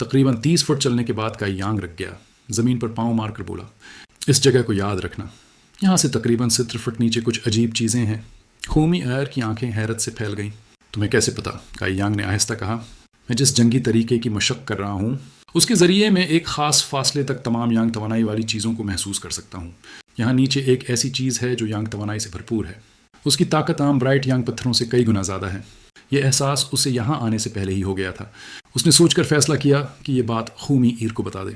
تقریباً 30 فٹ چلنے کے بعد کائی یانگ رک گیا، زمین پر پاؤں مار کر بولا، اس جگہ کو یاد رکھنا، یہاں سے تقریباً 70 فٹ نیچے کچھ عجیب چیزیں ہیں۔ خومی ایئر کی آنکھیں حیرت سے پھیل گئیں۔ تمہیں کیسے پتا؟ کائی یانگ نے آہستہ کہا، میں جس جنگی طریقے کی مشق کر رہا ہوں اس کے ذریعے میں ایک خاص فاصلے تک تمام یانگ توانائی والی چیزوں کو محسوس کر سکتا ہوں۔ یہاں نیچے ایک ایسی چیز ہے جو یانگ توانائی سے بھرپور ہے، اس کی طاقت عام برائٹ یانگ پتھروں سے کئی گنا زیادہ ہے۔ یہ احساس اسے یہاں آنے سے پہلے ہی ہو گیا تھا۔ اس نے سوچ کر فیصلہ کیا کہ یہ بات خومی ایر کو بتا دے۔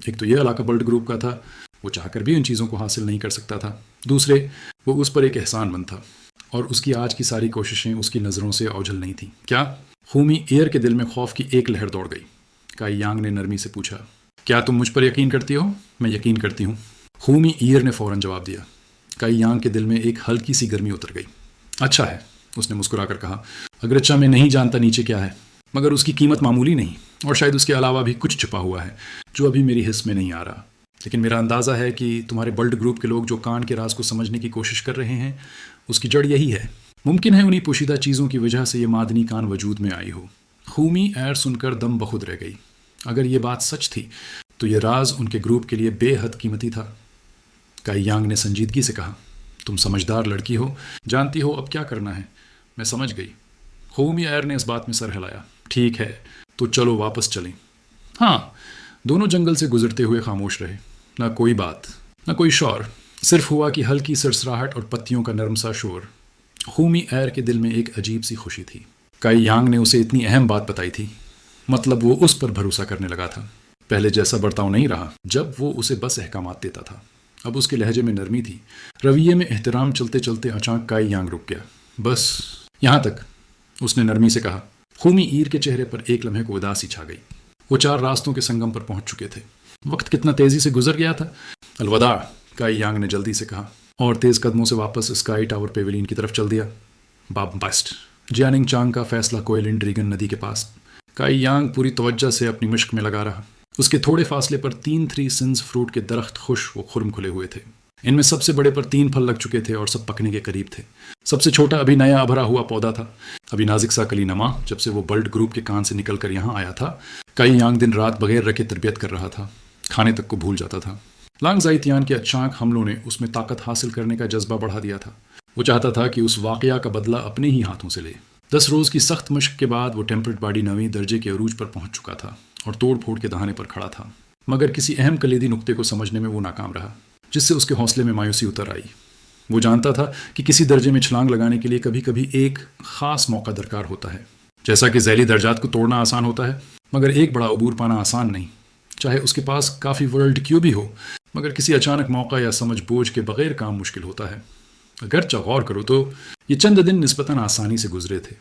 ایک تو یہ علاقہ بلٹ گروپ کا تھا، وہ چاہ کر بھی ان چیزوں کو حاصل نہیں کر سکتا تھا۔ دوسرے، وہ اس پر ایک احسان مند تھا اور اس کی آج کی ساری کوششیں اس کی نظروں سے اوجھل نہیں تھیں۔ کیا؟ خومی ایئر کے دل میں خوف کی ایک لہر دوڑ گئی۔ کائی یانگ نے نرمی سے پوچھا، کیا تم مجھ پر یقین کرتی ہو؟ میں یقین کرتی ہوں، خومی ایئر نے فوراً جواب دیا۔ کائی یانگ کے دل میں ایک ہلکی سی گرمی اتر گئی۔ اچھا ہے، اس نے مسکرا کر کہا، اگرچہ میں نہیں جانتا نیچے کیا ہے، مگر اس کی قیمت معمولی نہیں، اور شاید اس کے علاوہ بھی کچھ چھپا ہوا ہے جو ابھی میری حس میں نہیں آ رہا۔ لیکن میرا اندازہ ہے کہ تمہارے بلٹ گروپ کے لوگ جو کان کے راز کو سمجھنے کی کوشش کر رہے ہیں اس کی جڑ یہی ہے۔ ممکن ہے انہی پوشیدہ چیزوں کی وجہ سے یہ معدنی کان وجود میں آئی ہو۔ خومی ایئر سن کر دم بخود رہ گئی۔ اگر یہ بات سچ تھی تو یہ راز ان کے گروپ کے لیے بے حد قیمتی تھا۔ کائی یانگ نے سنجیدگی سے کہا، تم سمجھدار لڑکی ہو، جانتی ہو اب کیا کرنا ہے۔ میں سمجھ گئی۔ خومی ایئر نے اس بات میں سر ہلایا۔ ٹھیک ہے، تو چلو واپس چلیں۔ ہاں، دونوں جنگل سے گزرتے ہوئے خاموش رہے۔ نہ کوئی بات، نہ کوئی شور، صرف ہوا کی ہلکی سرسراہٹ اور پتیوں کا نرم سا شور۔ خومی ایئر کے دل میں ایک عجیب سی خوشی تھی۔ کائی یانگ نے اسے اتنی اہم بات بتائی تھی، مطلب وہ اس پر بھروسہ کرنے لگا تھا۔ پہلے جیسا برتاؤ نہیں رہا جب وہ اسے بس احکامات دیتا تھا، اب اس کے لہجے میں نرمی تھی، رویے میں احترام۔ چلتے چلتے اچانک کائی یانگ رک گیا۔ بس یہاں تک، اس نے نرمی سے کہا۔ خومی ایر کے چہرے پر ایک لمحے کو اداسی چھا گئی۔ وہ 4 راستوں کے سنگم پر پہنچ چکے تھے۔ وقت کتنا تیزی سے گزر گیا تھا۔ الوداع، کائی یانگ نے جلدی سے کہا، اور تیز قدموں سے واپس اسکائی ٹاور پیویلین کی طرف چل دیا۔ باب بسٹ، جیاننگ چانگ کا فیصلہ کوئلن ڈریگن ندی کے پاس۔ کائی یانگ پوری توجہ سے اپنی مشق میں لگا رہا۔ اس کے تھوڑے فاصلے پر 3 تھری سنز فروٹ کے درخت خوش و خرم کھلے ہوئے تھے۔ ان میں سب سے بڑے پر 3 پھل لگ چکے تھے اور سب پکنے کے قریب تھے۔ سب سے چھوٹا ابھی نیا ابھرا ہوا پودا تھا، ابھی نازک سا کلی نما۔ جب سے وہ بلٹ گروپ کے کان سے نکل کر یہاں آیا تھا، کائی یانگ دن رات بغیر رکے تربیت کر رہا تھا، کھانے تک کو بھول جاتا تھا۔ لانگ زائتیان کے اچانک حملوں نے اس میں طاقت حاصل کرنے کا جذبہ بڑھا دیا تھا۔ وہ چاہتا تھا کہ اس واقعہ کا بدلہ اپنے ہی ہاتھوں سے لے۔ 10 روز کی سخت مشق کے بعد وہ ٹیمپرڈ باڈی 9ویں درجے کے عروج پر پہنچ چکا تھا اور توڑ پھوڑ کے دہانے پر کھڑا تھا، مگر کسی اہم کلیدی نقطے کو سمجھنے میں وہ ناکام رہا، جس سے اس کے حوصلے میں مایوسی اتر آئی۔ وہ جانتا تھا کہ کسی درجے میں چھلانگ لگانے کے لیے کبھی کبھی ایک خاص موقع درکار ہوتا ہے۔ جیسا کہ ذیلی درجات کو توڑنا آسان ہوتا ہے، مگر ایک بڑا عبور پانا آسان نہیں، چاہے اس کے پاس کافی ورلڈ کیو بھی ہو، مگر کسی اچانک موقع یا سمجھ بوجھ کے بغیر کام مشکل ہوتا ہے۔ اگرچہ غور کرو تو یہ چند دن نسبتاً آسانی سے گزرے تھے۔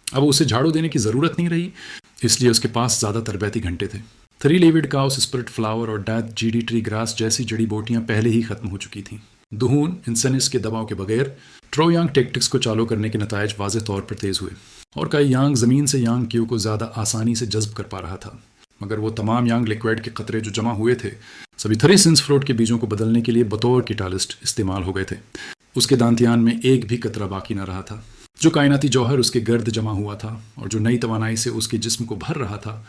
اب اسے جھاڑو دینے کی ضرورت نہیں رہی، اس لیے اس کے پاس زیادہ تربیتی گھنٹے تھے۔ 3 لیوڈ کاؤس، اسپرٹ فلاور اور ڈیتھ جی ڈی ٹری گراس جیسی جڑی بوٹیاں پہلے ہی ختم ہو چکی تھیں۔ دہون انسنس کے دباؤ کے بغیر ٹرو یانگ ٹیکٹکس کو چالو کرنے کے نتائج واضح طور پر تیز ہوئے، اور کائی یانگ زمین سے یانگ کیو کو زیادہ آسانی سے جذب کر پا رہا تھا۔ مگر وہ تمام یانگ لیکویڈ کے قطرے جو جمع ہوئے تھے سبھی تھری سنس فروٹ کے بیجوں کو بدلنے کے لیے بطور کیٹالسٹ استعمال ہو گئے تھے۔ اس کے دانتیان میں ایک بھی قطرہ باقی نہ رہا تھا۔ جو کائناتی جوہر اس کے گرد جمع ہوا تھا اور جو نئی توانائی سے اس کے جسم کو بھر رہا تھا،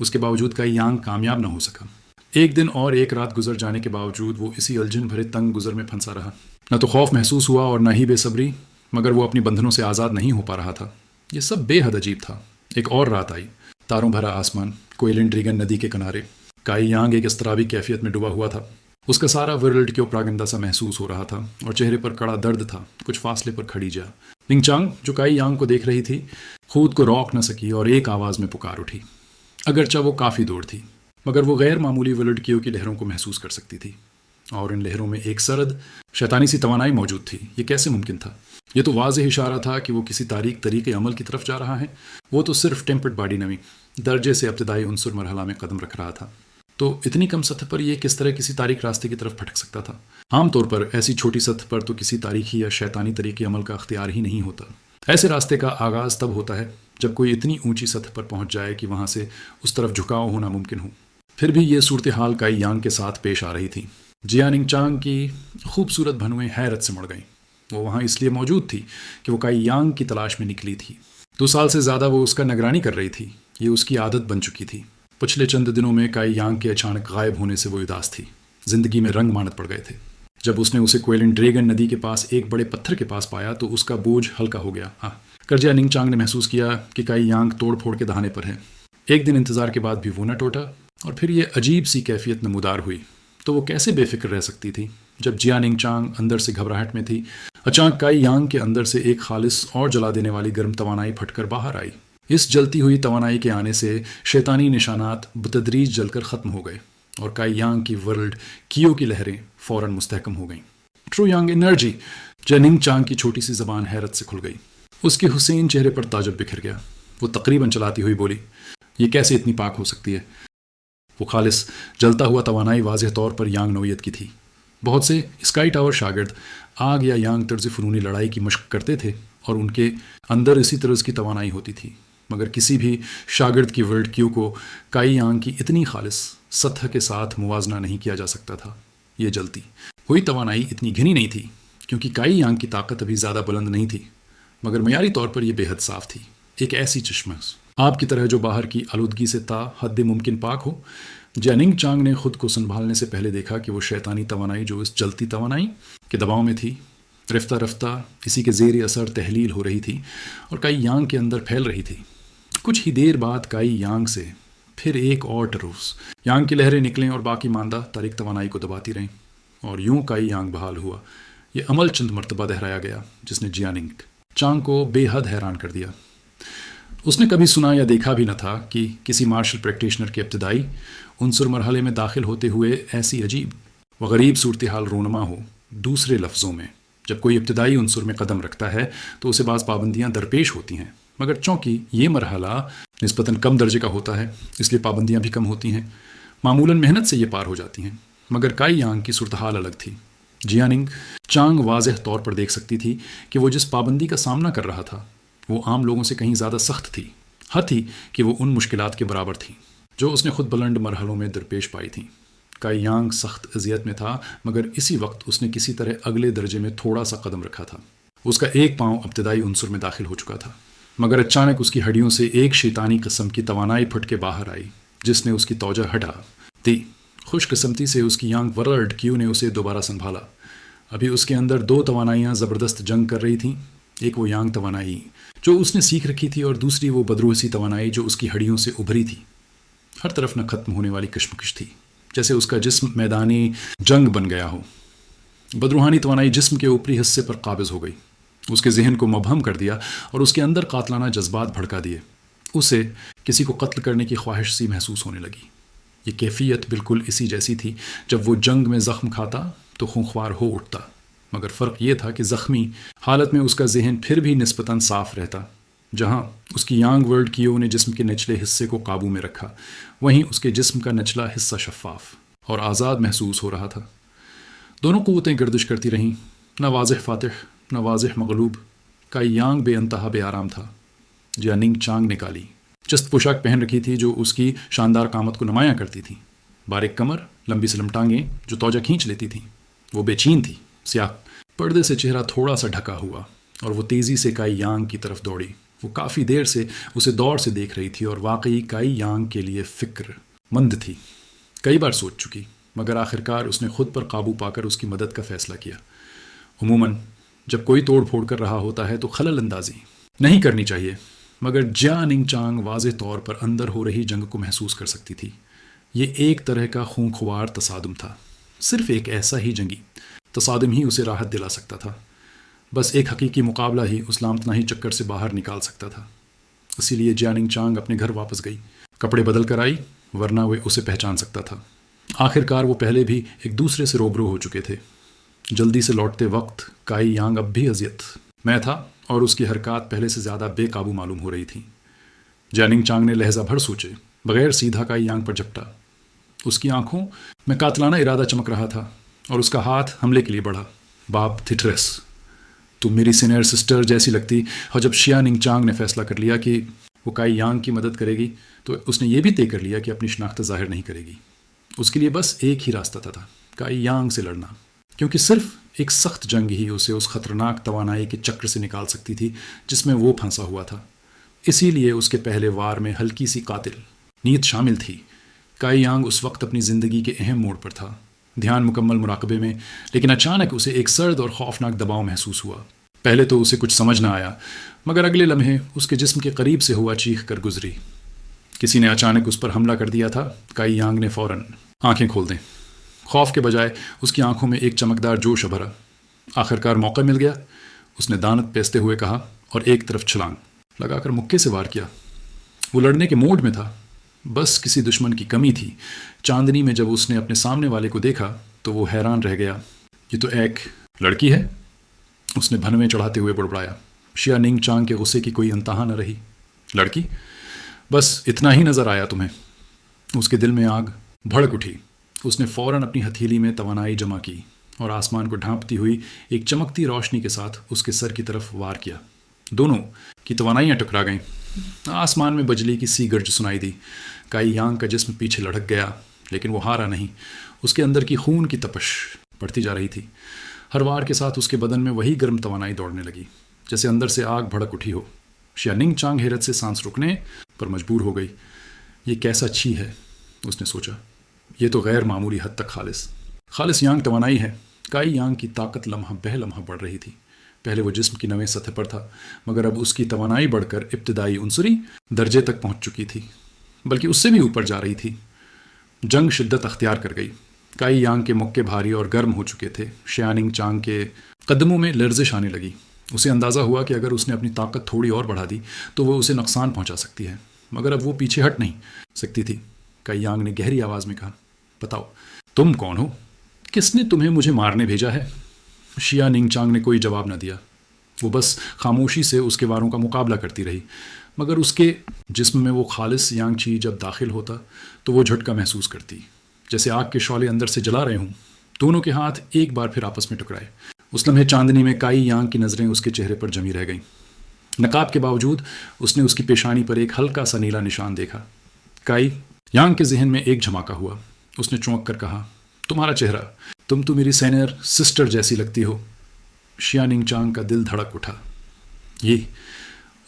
اس کے باوجود کائی یانگ کامیاب نہ ہو سکا۔ ایک دن اور ایک رات گزر جانے کے باوجود وہ اسی الجھن بھرے تنگ گزر میں پھنسا رہا۔ نہ تو خوف محسوس ہوا اور نہ ہی بے صبری، مگر وہ اپنی بندھنوں سے آزاد نہیں ہو پا رہا تھا۔ یہ سب بے حد عجیب تھا۔ ایک اور رات آئی، تاروں بھرا آسمان، کوئلن ڈریگن ندی کے کنارے۔ کائی یانگ ایک اضطرابی کیفیت میں ڈوبا ہوا تھا۔ اس کا سارا ورلڈ کیو پراگندہ سا محسوس ہو رہا تھا اور چہرے پر کڑا درد تھا۔ کچھ فاصلے پر کھڑی جا ننگ چانگ، جو کائی یانگ کو دیکھ رہی تھی، خود کو روک نہ سکی اور ایک آواز میں پکار اٹھی۔ اگرچہ وہ کافی دور تھی، مگر وہ غیر معمولی ورلڈ کیو کی لہروں کو محسوس کر سکتی تھی، اور ان لہروں میں ایک سرد شیطانی سی توانائی موجود تھی۔ یہ کیسے ممکن تھا؟ یہ تو واضح اشارہ تھا کہ وہ کسی تاریک طریقے عمل کی طرف جا رہا ہے۔ وہ تو صرف ٹیمپرڈ باڈی 9ویں درجے سے ابتدائی عنصر مرحلہ میں قدم رکھ رہا تھا، تو اتنی کم سطح پر یہ کس طرح کسی تاریک راستے کی طرف پھٹک سکتا تھا؟ عام طور پر ایسی چھوٹی سطح پر تو کسی تاریخی یا شیطانی طریقے عمل کا اختیار ہی نہیں ہوتا۔ ایسے راستے کا آغاز تب ہوتا ہے جب کوئی اتنی اونچی سطح پر پہنچ جائے کہ وہاں سے اس طرف جھکاؤ ہونا ممکن ہو۔ پھر بھی یہ صورتحال کائی یانگ کے ساتھ پیش آ رہی تھی۔ جیاننگ چانگ کی خوبصورت بھنویں حیرت سے مڑ گئیں۔ وہ وہاں اس لیے موجود تھی کہ وہ کائی یانگ کی تلاش میں نکلی تھی۔ 2 سال سے زیادہ وہ اس کا نگرانی کر رہی تھی، یہ اس کی عادت بن چکی تھی۔ پچھلے چند دنوں میں کائی یانگ کے اچانک غائب ہونے سے وہ اداس تھی، زندگی میں رنگ مانت پڑ گئے تھے۔ جب اس نے اسے کوئلن ڈریگن ندی کے پاس ایک بڑے پتھر کے پاس پایا تو اس کا بوجھ ہلکا ہو گیا۔ کرجیا ننگ چانگ نے محسوس کیا کہ کائی یانگ توڑ پھوڑ کے دہانے پر ہے۔ ایک دن انتظار کے بعد بھی وہ نہ ٹوٹا، اور پھر یہ عجیب سی کیفیت نمودار ہوئی۔ تو وہ کیسے بے فکر رہ سکتی تھی؟ جب جیا ننگ چانگ اندر سے گھبراہٹ میں تھی، اچانک کائی یانگ کے اندر سے ایک خالص اور جلا دینے والی گرم توانائی پھٹ کر باہر آئی۔ اس جلتی ہوئی توانائی کے آنے سے شیطانی نشانات بتدریج جل کر ختم ہو گئے، اور کائی یانگ کی ورلڈ کیو کی لہریں فوراً مستحکم ہو گئیں۔ True yang energy! جننگ چانگ کی چھوٹی سی زبان حیرت سے کھل گئی۔ اس کے حسین چہرے پر تعجب بکھر گیا۔ وہ تقریباً چلاتی ہوئی بولی، یہ کیسے اتنی پاک ہو سکتی ہے؟ وہ خالص جلتا ہوا توانائی واضح طور پر یانگ نوعیت کی تھی۔ بہت سے اسکائی ٹاور شاگرد آگ یا یانگ طرز فنونی لڑائی کی مشق کرتے تھے، اور ان کے اندر اسی طرز کی توانائی ہوتی تھی، مگر کسی بھی شاگرد کی ورلڈ کیو کو کائی یانگ کی اتنی خالص سطح کے ساتھ موازنہ نہیں کیا جا سکتا تھا۔ یہ جلتی ہوئی توانائی اتنی گھنی نہیں تھی، کیونکہ کائی یانگ کی طاقت ابھی زیادہ بلند نہیں تھی، مگر معیاری طور پر یہ بے حد صاف تھی۔ ایک ایسی چشمہ آپ کی طرح جو باہر کی آلودگی سے تا حد ممکن پاک ہو۔ جننگ چانگ نے خود کو سنبھالنے سے پہلے دیکھا کہ وہ شیطانی توانائی جو اس جلتی توانائی کے دباؤ میں تھی، رفتہ رفتہ اسی کے زیر اثر تحلیل ہو رہی تھی اور کائی یانگ کے اندر پھیل رہی تھی۔ کچھ ہی دیر بعد کائی یانگ سے پھر ایک اور ٹروس یانگ کی لہریں نکلیں اور باقی ماندہ تاریک توانائی کو دباتی رہیں، اور یوں کائی یانگ بحال ہوا۔ یہ عمل چند مرتبہ دہرایا گیا، جس نے جیاننگ چانگ کو بے حد حیران کر دیا۔ اس نے کبھی سنا یا دیکھا بھی نہ تھا کہ کسی مارشل پریکٹیشنر کے ابتدائی عنصر مرحلے میں داخل ہوتے ہوئے ایسی عجیب و غریب صورتحال رونما ہو۔ دوسرے لفظوں میں، جب کوئی ابتدائی عنصر میں قدم رکھتا ہے تو اسے بعض پابندیاں درپیش ہوتی ہیں، مگر چونکہ یہ مرحلہ نسبتاً کم درجے کا ہوتا ہے، اس لیے پابندیاں بھی کم ہوتی ہیں، معمولاً محنت سے یہ پار ہو جاتی ہیں۔ مگر کائی یانگ کی صورتحال الگ تھی۔ جیاننگ چانگ واضح طور پر دیکھ سکتی تھی کہ وہ جس پابندی کا سامنا کر رہا تھا وہ عام لوگوں سے کہیں زیادہ سخت تھی، حد ہی کہ وہ ان مشکلات کے برابر تھی جو اس نے خود بلند مرحلوں میں درپیش پائی تھیں۔ کائی یانگ سخت اذیت میں تھا، مگر اسی وقت اس نے کسی طرح اگلے درجے میں تھوڑا سا قدم رکھا تھا۔ اس کا ایک پاؤں ابتدائی عنصر میں داخل ہو چکا تھا، مگر اچانک اس کی ہڈیوں سے ایک شیطانی قسم کی توانائی پھٹ کے باہر آئی، جس نے اس کی توجہ ہٹا دی۔ خوش قسمتی سے اس کی یانگ ورلڈ کیو نے اسے دوبارہ سنبھالا۔ ابھی اس کے اندر دو توانائیاں زبردست جنگ کر رہی تھیں، ایک وہ یانگ توانائی جو اس نے سیکھ رکھی تھی، اور دوسری وہ بدروحی توانائی جو اس کی ہڈیوں سے ابھری تھی۔ ہر طرف نہ ختم ہونے والی کشمکش تھی، جیسے اس کا جسم میدانی جنگ بن گیا ہو۔ بدروحانی توانائی جسم کے اوپری حصے پر قابض ہو گئی، اس کے ذہن کو مبہم کر دیا اور اس کے اندر قاتلانہ جذبات بھڑکا دیے۔ اسے کسی کو قتل کرنے کی خواہش سی محسوس ہونے لگی۔ یہ کیفیت بالکل اسی جیسی تھی جب وہ جنگ میں زخم کھاتا تو خونخوار ہو اٹھتا، مگر فرق یہ تھا کہ زخمی حالت میں اس کا ذہن پھر بھی نسبتاً صاف رہتا۔ جہاں اس کی یانگ ورلڈ کیو نے جسم کے نچلے حصے کو قابو میں رکھا، وہیں اس کے جسم کا نچلا حصہ شفاف اور آزاد محسوس ہو رہا تھا۔ دونوں قوتیں گردش کرتی رہیں، نہ واضح فاتح نہ واضح مغلوب۔ کائی یانگ بے انتہا بے آرام تھا۔ جیاننگ چانگ نے کالی چست پوشاک پہن رکھی تھی جو اس کی شاندار قامت کو نمایاں کرتی تھی۔ باریک کمر، لمبی سلم ٹانگیں جو توجہ کھینچ لیتی تھیں۔ وہ بے چین تھی، سیاہ پردے سے چہرہ تھوڑا سا ڈھکا ہوا، اور وہ تیزی سے کائی یانگ کی طرف دوڑی۔ وہ کافی دیر سے اسے دور سے دیکھ رہی تھی اور واقعی کائی یانگ کے لیے فکر مند تھی۔ کئی بار سوچ چکی، مگر آخرکار اس نے خود پر قابو پا کر اس کی مدد کا فیصلہ کیا۔ عموماً جب کوئی توڑ پھوڑ کر رہا ہوتا ہے تو خلل اندازی نہیں کرنی چاہیے، مگر جیاننگ چانگ واضح طور پر اندر ہو رہی جنگ کو محسوس کر سکتی تھی۔ یہ ایک طرح کا خونخوار تصادم تھا، صرف ایک ایسا ہی جنگی تصادم ہی اسے راحت دلا سکتا تھا۔ بس ایک حقیقی مقابلہ ہی اس لامتناہی چکر سے باہر نکال سکتا تھا۔ اسی لیے جیاننگ چانگ اپنے گھر واپس گئی، کپڑے بدل کر آئی، ورنہ وہ اسے پہچان سکتا تھا۔ آخرکار وہ پہلے بھی ایک دوسرے سے روبرو ہو چکے تھے۔ جلدی سے لوٹتے وقت کائی یانگ اب بھی اذیت میں تھا اور اس کی حرکات پہلے سے زیادہ بے قابو معلوم ہو رہی تھیں۔ جیاننگ چانگ نے لہجہ بھر سوچے بغیر سیدھا کائی یانگ پر جھپٹا۔ اس کی آنکھوں میں قاتلانہ ارادہ چمک رہا تھا اور اس کا ہاتھ حملے کے لیے بڑھا۔ باپ تھیٹرس، تم میری سینئر سسٹر جیسی لگتی، اور جب جیاننگ چانگ نے فیصلہ کر لیا کہ وہ کائی یانگ کی مدد کرے گی تو اس نے یہ بھی طے کر لیا کہ اپنی شناخت ظاہر نہیں کرے گی۔ اس کے لیے بس ایک ہی راستہ تھا، کائی یانگ سے لڑنا، کیونکہ صرف ایک سخت جنگ ہی اسے اس خطرناک توانائی کے چکر سے نکال سکتی تھی جس میں وہ پھنسا ہوا تھا۔ اسی لیے اس کے پہلے وار میں ہلکی سی قاتل نیت شامل تھی۔ کائی یانگ اس وقت اپنی زندگی کے اہم موڑ پر تھا، دھیان مکمل مراقبے میں، لیکن اچانک اسے ایک سرد اور خوفناک دباؤ محسوس ہوا۔ پہلے تو اسے کچھ سمجھ نہ آیا، مگر اگلے لمحے اس کے جسم کے قریب سے ہوا چیخ کر گزری۔ کسی نے اچانک اس پر حملہ کر دیا تھا۔ کائی یانگ نے فوراً آنکھیں کھول دیں۔ خوف کے بجائے اس کی آنکھوں میں ایک چمکدار جوش ابھرا۔ آخرکار موقع مل گیا، اس نے دانت پیستے ہوئے کہا اور ایک طرف چھلانگ لگا کر مکے سے وار کیا۔ وہ لڑنے کے موڈ میں تھا، بس کسی دشمن کی کمی تھی۔ چاندنی میں جب اس نے اپنے سامنے والے کو دیکھا تو وہ حیران رہ گیا۔ یہ تو ایک لڑکی ہے، اس نے بھنویں چڑھاتے ہوئے بڑبڑایا۔ شیا ننگ چانگ کے غصے کی کوئی انتہا نہ رہی۔ لڑکی؟ بس اتنا ہی نظر آیا تمہیں؟ اس کے دل میں آگ بھڑک اٹھی۔ اس نے فوراً اپنی ہتھیلی میں توانائی جمع کی اور آسمان کو ڈھانپتی ہوئی ایک چمکتی روشنی کے ساتھ اس کے سر کی طرف وار کیا۔ دونوں کی توانائیاں ٹکرا گئیں۔ آسمان میں بجلی کی سی گرج سنائی دی۔ کائی یانگ کا جسم پیچھے لڑک گیا، لیکن وہ ہارا نہیں۔ اس کے اندر کی خون کی تپش بڑھتی جا رہی تھی۔ ہر وار کے ساتھ اس کے بدن میں وہی گرم توانائی دوڑنے لگی، جیسے اندر سے آگ بھڑک اٹھی ہو۔ شیا ننگ چانگ حیرت سے سانس روکنے پر مجبور ہو گئی۔ یہ کیسا چھی ہے، اس نے سوچا۔ یہ تو غیر معمولی حد تک خالص یانگ توانائی ہے۔ کائی یانگ کی طاقت لمحہ بہ لمحہ بڑھ رہی تھی۔ پہلے وہ جسم کی نویں سطح پر تھا، مگر اب اس کی توانائی بڑھ کر ابتدائی عنصری درجے تک پہنچ چکی تھی، بلکہ اس سے بھی اوپر جا رہی تھی۔ جنگ شدت اختیار کر گئی۔ کائی یانگ کے مکے بھاری اور گرم ہو چکے تھے۔ شیا ننگ چانگ کے قدموں میں لرزش آنے لگی۔ اسے اندازہ ہوا کہ اگر اس نے اپنی طاقت تھوڑی اور بڑھا دی تو وہ اسے نقصان پہنچا سکتی ہے، مگر اب وہ پیچھے ہٹ نہیں سکتی تھی۔ کائی یانگ نے گہری آواز میں کہا، بتاؤ تم کون ہو؟ کس نے تمہیں مجھے مارنے بھیجا ہے؟ شیا ننگ چانگ نے کوئی جواب نہ دیا۔ وہ بس خاموشی سے اس کے واروں کا مقابلہ کرتی رہی، مگر اس کے جسم میں وہ خالص یانگ چی جب داخل ہوتا تو وہ جھٹکا محسوس کرتی، جیسے آگ کے شعلے اندر سے جلا رہے ہوں۔ دونوں کے ہاتھ ایک بار پھر آپس میں ٹکرائے۔ اس لمحے چاندنی میں کائی یانگ کی نظریں اس کے چہرے پر جمی رہ گئیں۔ نقاب کے باوجود اس نے اس کی پیشانی پر ایک ہلکا سا نیلا نشان دیکھا۔ کائی یانگ کے ذہن میں ایک جھماکا ہوا۔ اس نے چونک کر کہا، تمہارا چہرہ، تم تو میری سینئر سسٹر جیسی لگتی ہو۔ شیا ننگ چانگ کا دل دھڑک اٹھا۔ یہ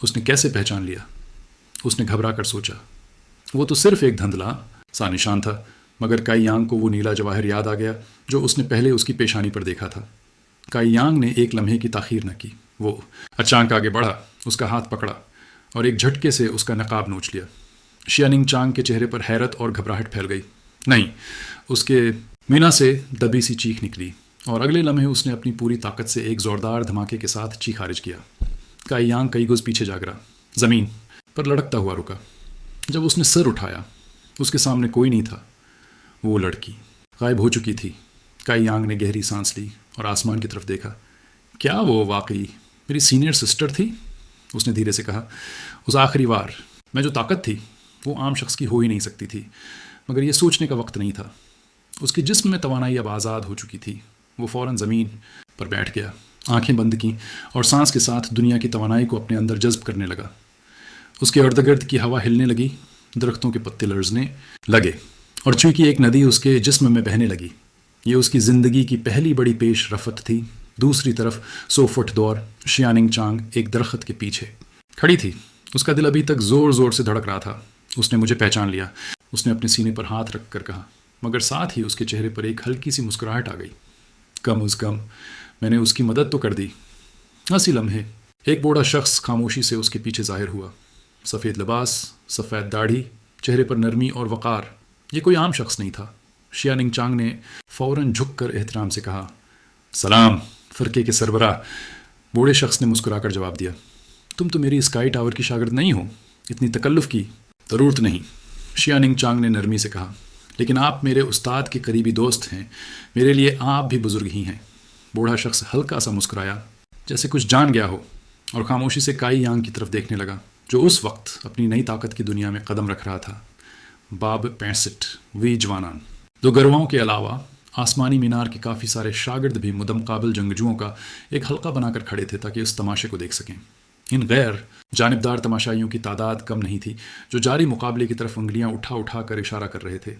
اس نے کیسے پہچان لیا؟ اس نے گھبرا کر سوچا۔ وہ تو صرف ایک دھندلا سا نشان تھا، مگر کائی یانگ کو وہ نیلا جواہر یاد آ گیا جو اس نے پہلے اس کی پیشانی پر دیکھا تھا۔ کائی یانگ نے ایک لمحے کی تاخیر نہ کی۔ وہ اچانک آگے بڑھا، اس کا ہاتھ پکڑا اور ایک جھٹکے سے اس کا نقاب نوچ لیا۔ شیا ننگ چانگ کے چہرے پر حیرت اور گھبراہٹ پھیل گئی۔ نہیں، اس کے مینا سے دبی سی چیخ نکلی اور اگلے لمحے اس نے اپنی پوری طاقت سے ایک زوردار دھماکے کے ساتھ چیخ خارج کیا۔ کائی یانگ کئی گز پیچھے جا گرا، زمین پر لڑکتا ہوا رکا۔ جب اس نے سر اٹھایا، اس کے سامنے کوئی نہیں تھا۔ وہ لڑکی غائب ہو چکی تھی۔ کائی یانگ نے گہری سانس لی اور آسمان کی طرف دیکھا۔ کیا وہ واقعی میری سینئر سسٹر تھی؟ اس نے دھیرے سے کہا۔ اس آخری وار میں جو طاقت تھی وہ عام شخص کی ہو ہی نہیں سکتی تھی، مگر یہ سوچنے کا وقت نہیں تھا۔ اس کے جسم میں توانائی اب آزاد ہو چکی تھی۔ وہ فوراً زمین پر بیٹھ گیا، آنکھیں بند کیں اور سانس کے ساتھ دنیا کی توانائی کو اپنے اندر جذب کرنے لگا۔ اس کے ارد گرد کی ہوا ہلنے لگی، درختوں کے پتے لرزنے لگے اور چونکہ ایک ندی اس کے جسم میں بہنے لگی۔ یہ اس کی زندگی کی پہلی بڑی پیش رفت تھی۔ دوسری طرف 100 فٹ دور شیا ننگ چانگ ایک درخت کے پیچھے کھڑی تھی۔ اس کا دل ابھی تک زور زور سے دھڑک رہا تھا۔ اس نے مجھے پہچان لیا، اس نے اپنے سینے پر ہاتھ رکھ کر کہا، مگر ساتھ ہی اس کے چہرے پر ایک ہلکی سی مسکراہٹ آ گئی۔ کم از کم میں نے اس کی مدد تو کر دی۔ اسی لمحے ایک بوڑھا شخص خاموشی سے اس کے پیچھے ظاہر ہوا۔ سفید لباس، سفید داڑھی، چہرے پر نرمی اور وقار۔ یہ کوئی عام شخص نہیں تھا۔ شیا ننگ چانگ نے فوراً جھک کر احترام سے کہا، سلام فرقے کے سربراہ۔ بوڑھے شخص نے مسکرا کر جواب دیا، تم تو میری اسکائی ٹاور کی شاگرد نہیں ہو، اتنی تکلف کی ضرورت نہیں۔ شیا ننگ چانگ نے نرمی سے کہا، لیکن آپ میرے استاد کے قریبی دوست ہیں، میرے لیے آپ بھی بزرگ ہی ہیں۔ بوڑھا شخص ہلکا سا مسکرایا، جیسے کچھ جان گیا ہو، اور خاموشی سے کائی یانگ کی طرف دیکھنے لگا، جو اس وقت اپنی نئی طاقت کی دنیا میں قدم رکھ رہا تھا۔ باب 65 وی جوانان۔ دو گروہوں کے علاوہ آسمانی مینار کے کافی سارے شاگرد بھی مدم قابل جنگجوؤں کا ایک حلقہ بنا کر کھڑے تھے تاکہ اس تماشے کو دیکھ سکیں۔ ان غیر جانبدار تماشائیوں کی تعداد کم نہیں تھی، جو جاری مقابلے کی طرف انگلیاں اٹھا اٹھا کر اشارہ کر رہے تھے۔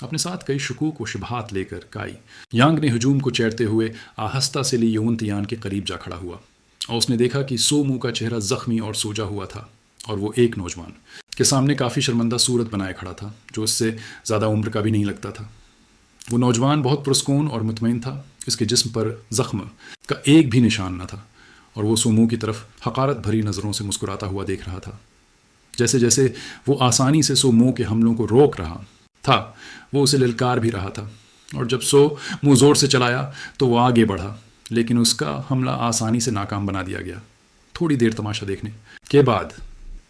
اپنے ساتھ کئی شکوک و شبہات لے کر کائی یانگ نے ہجوم کو چیرتے ہوئے آہستہ سے لی یون تیان کے قریب جا کھڑا ہوا، اور اس نے دیکھا کہ سو منہ کا چہرہ زخمی اور سوجا ہوا تھا، اور وہ ایک نوجوان کے سامنے کافی شرمندہ صورت بنائے کھڑا تھا جو اس سے زیادہ عمر کا بھی نہیں لگتا تھا۔ وہ نوجوان بہت پرسکون اور مطمئن تھا، اس کے جسم پر زخم کا ایک بھی نشان نہ تھا، اور وہ سومو کی طرف حقارت بھری نظروں سے مسکراتا ہوا دیکھ رہا تھا۔ جیسے جیسے وہ آسانی سے سومو کے حملوں کو روک رہا تھا، وہ اسے للکار بھی رہا تھا، اور جب سومو زور سے چلایا تو وہ آگے بڑھا، لیکن اس کا حملہ آسانی سے ناکام بنا دیا گیا۔ تھوڑی دیر تماشا دیکھنے کے بعد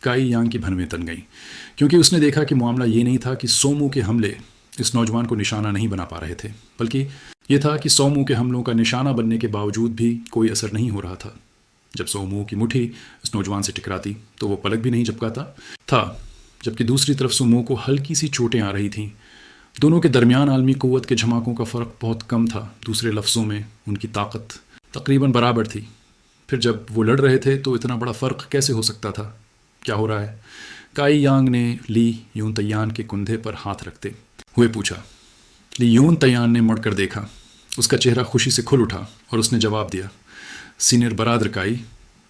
کائی یانگ کی بھنویں تن گئیں، کیونکہ اس نے دیکھا کہ معاملہ یہ نہیں تھا کہ سومو کے حملے اس نوجوان کو نشانہ نہیں بنا پا رہے تھے، بلکہ یہ تھا کہ سومو کے حملوں کا نشانہ بننے کے باوجود بھی کوئی اثر نہیں ہو رہا تھا۔ جب سومو کی مٹھی اس نوجوان سے ٹکراتی تو وہ پلک بھی نہیں جھپکاتا تھا، جبکہ دوسری طرف سومو کو ہلکی سی چوٹیں آ رہی تھیں۔ دونوں کے درمیان عالمی قوت کے جھماکوں کا فرق بہت کم تھا، دوسرے لفظوں میں ان کی طاقت تقریباً برابر تھی۔ پھر جب وہ لڑ رہے تھے تو اتنا بڑا فرق کیسے ہو سکتا تھا؟ کیا ہو رہا ہے؟ کائی یانگ نے لی یون تیان کے کندھے پر ہاتھ رکھتے ہوئے پوچھا۔ لی یون تیان نے مڑ کر دیکھا، اس کا چہرہ خوشی سے کھل اٹھا اور اس نے جواب دیا، سینئر برادر کائی،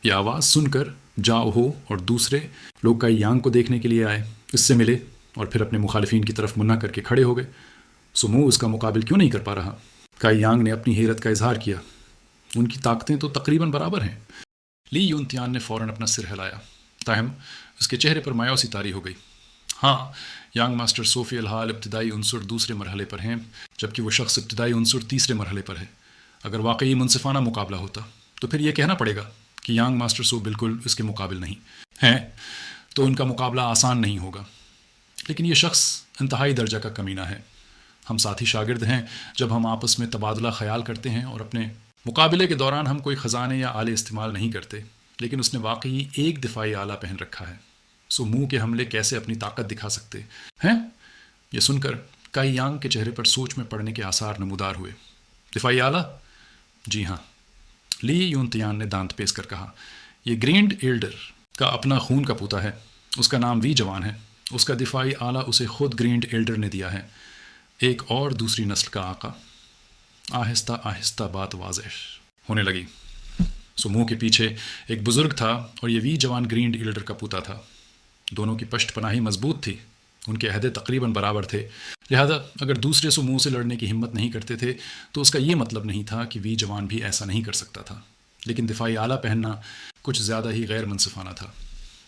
یہ آواز سن کر جاؤ ہو اور دوسرے لوگ کائی یانگ کو دیکھنے کے لیے آئے، اس سے ملے اور پھر اپنے مخالفین کی طرف منع کر کے کھڑے ہو گئے۔ سومو اس کا مقابل کیوں نہیں کر پا رہا؟ کائی یانگ نے اپنی حیرت کا اظہار کیا، ان کی طاقتیں تو تقریباً برابر ہیں۔ لی یون تیان نے فوراً اپنا سر ہلایا، تاہم اس کے چہرے پر مایوسی طاری ہو گئی۔ ہاں، یانگ ماسٹر سو فی الحال ابتدائی عنصر دوسرے مرحلے پر ہیں، جبکہ وہ شخص ابتدائی عنصر تیسرے مرحلے پر ہے۔ اگر واقعی منصفانہ مقابلہ ہوتا تو پھر یہ کہنا پڑے گا کہ یانگ ماسٹر سو بالکل اس کے مقابل نہیں ہیں، تو ان کا مقابلہ آسان نہیں ہوگا۔ لیکن یہ شخص انتہائی درجہ کا کمینہ ہے۔ ہم ساتھی شاگرد ہیں، جب ہم آپس میں تبادلہ خیال کرتے ہیں اور اپنے مقابلے کے دوران ہم کوئی خزانے یا آلے استعمال نہیں کرتے، لیکن اس نے واقعی ایک دفاعی آلہ پہن رکھا ہے۔ سو منہ کے حملے کیسے اپنی طاقت دکھا سکتے ہیں؟ یہ سن کر کائی یانگ کے چہرے پر سوچ میں پڑنے کے آثار نمودار ہوئے۔ دفاعی آلہ؟ جی ہاں، لی یون تیان نے دانت پیس کر کہا۔ یہ گرینڈ ایلڈر کا اپنا خون کا پوتا ہے، اس کا نام وی جوان ہے، اس کا دفاعی آلہ اسے خود گرینڈ ایلڈر نے دیا ہے، ایک اور دوسری نسل کا آقا۔ آہستہ آہستہ بات واضح ہونے لگی۔ سو منہ کے پیچھے ایک بزرگ تھا اور یہ وی جوان گرینڈ ایلڈر کا پوتا تھا۔ دونوں کی پشت پناہی مضبوط تھی، ان کے عہدے تقریباً برابر تھے، لہذا اگر دوسرے سموہ سے لڑنے کی ہمت نہیں کرتے تھے تو اس کا یہ مطلب نہیں تھا کہ وی جوان بھی ایسا نہیں کر سکتا تھا، لیکن دفاعی آلہ پہننا کچھ زیادہ ہی غیر منصفانہ تھا۔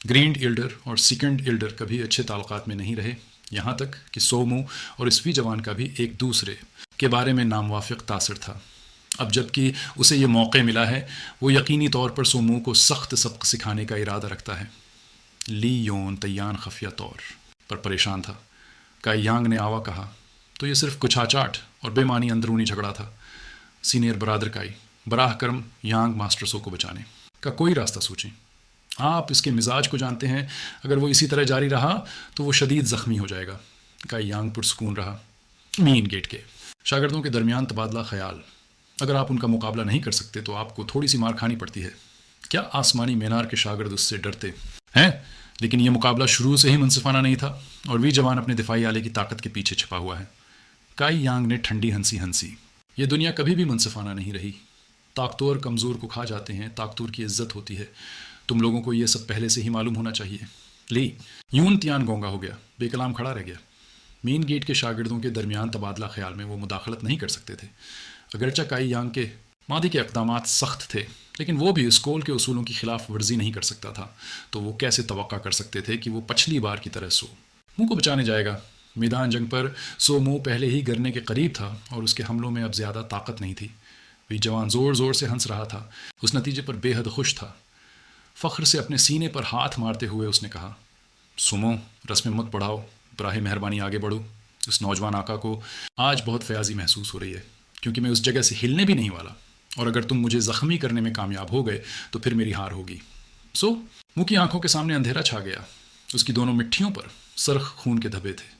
گرینڈ ایلڈر اور سیکنڈ ایلڈر کبھی اچھے تعلقات میں نہیں رہے، یہاں تک کہ سومو اور اس وی جوان کا بھی ایک دوسرے کے بارے میں ناموافق تاثر تھا۔ اب جب کہ اسے یہ موقع ملا ہے، وہ یقینی طور پر سومو کو سخت سبق سکھانے کا ارادہ رکھتا ہے۔ لی یون تیان خفیہ طور پر پریشان تھا۔ کائی یانگ نے آوا کہا، تو یہ صرف کچھ آچاٹ اور بے معنی اندرونی جھگڑا تھا۔ سینئر برادر کائی، براہ کرم یانگ ماسٹر سو کو بچانے کا کوئی راستہ سوچیں۔ آپ اس کے مزاج کو جانتے ہیں، اگر وہ اسی طرح جاری رہا تو وہ شدید زخمی ہو جائے گا۔ کائی یانگ پرسکون رہا۔ مین گیٹ کے شاگردوں کے درمیان تبادلہ خیال، اگر آپ ان کا مقابلہ نہیں کر سکتے تو آپ کو تھوڑی سی مار کھانی پڑتی ہے۔ کیا آسمانی مینار کے شاگرد اس سے ڈرتے ہیں؟ لیکن یہ مقابلہ شروع سے ہی منصفانہ نہیں تھا اور وی جوان اپنے دفاعی آلے کی طاقت کے پیچھے چھپا ہوا ہے۔ کائی یانگ نے ٹھنڈی ہنسی۔ یہ دنیا کبھی بھی منصفانہ نہیں رہی۔ طاقتور کمزور کو کھا جاتے ہیں، طاقتور کی عزت ہوتی ہے۔ تم لوگوں کو یہ سب پہلے سے ہی معلوم ہونا چاہیے۔ لی یون تیان گونگا ہو گیا، بے کلام کھڑا رہ گیا۔ مین گیٹ کے شاگردوں کے درمیان تبادلہ خیال میں وہ مداخلت نہیں کر سکتے تھے۔ اگرچہ کائی یانگ کے ماضی کے اقدامات سخت تھے، لیکن وہ بھی اسکول کے اصولوں کی خلاف ورزی نہیں کر سکتا تھا، تو وہ کیسے توقع کر سکتے تھے کہ وہ پچھلی بار کی طرح سو منہ کو بچانے جائے گا؟ میدان جنگ پر سو منہ پہلے ہی گرنے کے قریب تھا اور اس کے حملوں میں اب زیادہ طاقت نہیں تھی۔ وی جوان زور زور سے ہنس رہا تھا، اس نتیجے پر بے حد خوش تھا۔ فخر سے اپنے سینے پر ہاتھ مارتے ہوئے اس نے کہا، سمو رسم مت پڑھاؤ، براہ مہربانی آگے بڑھو۔ اس نوجوان آقا کو آج بہت فیاضی محسوس ہو رہی ہے، کیونکہ میں اس جگہ سے ہلنے بھی نہیں والا، اور اگر تم مجھے زخمی کرنے میں کامیاب ہو گئے تو پھر میری ہار ہوگی۔ سو منہ کی آنکھوں کے سامنے اندھیرا چھا گیا، اس کی دونوں مٹھیوں پر سرخ خون کے دھبے تھے۔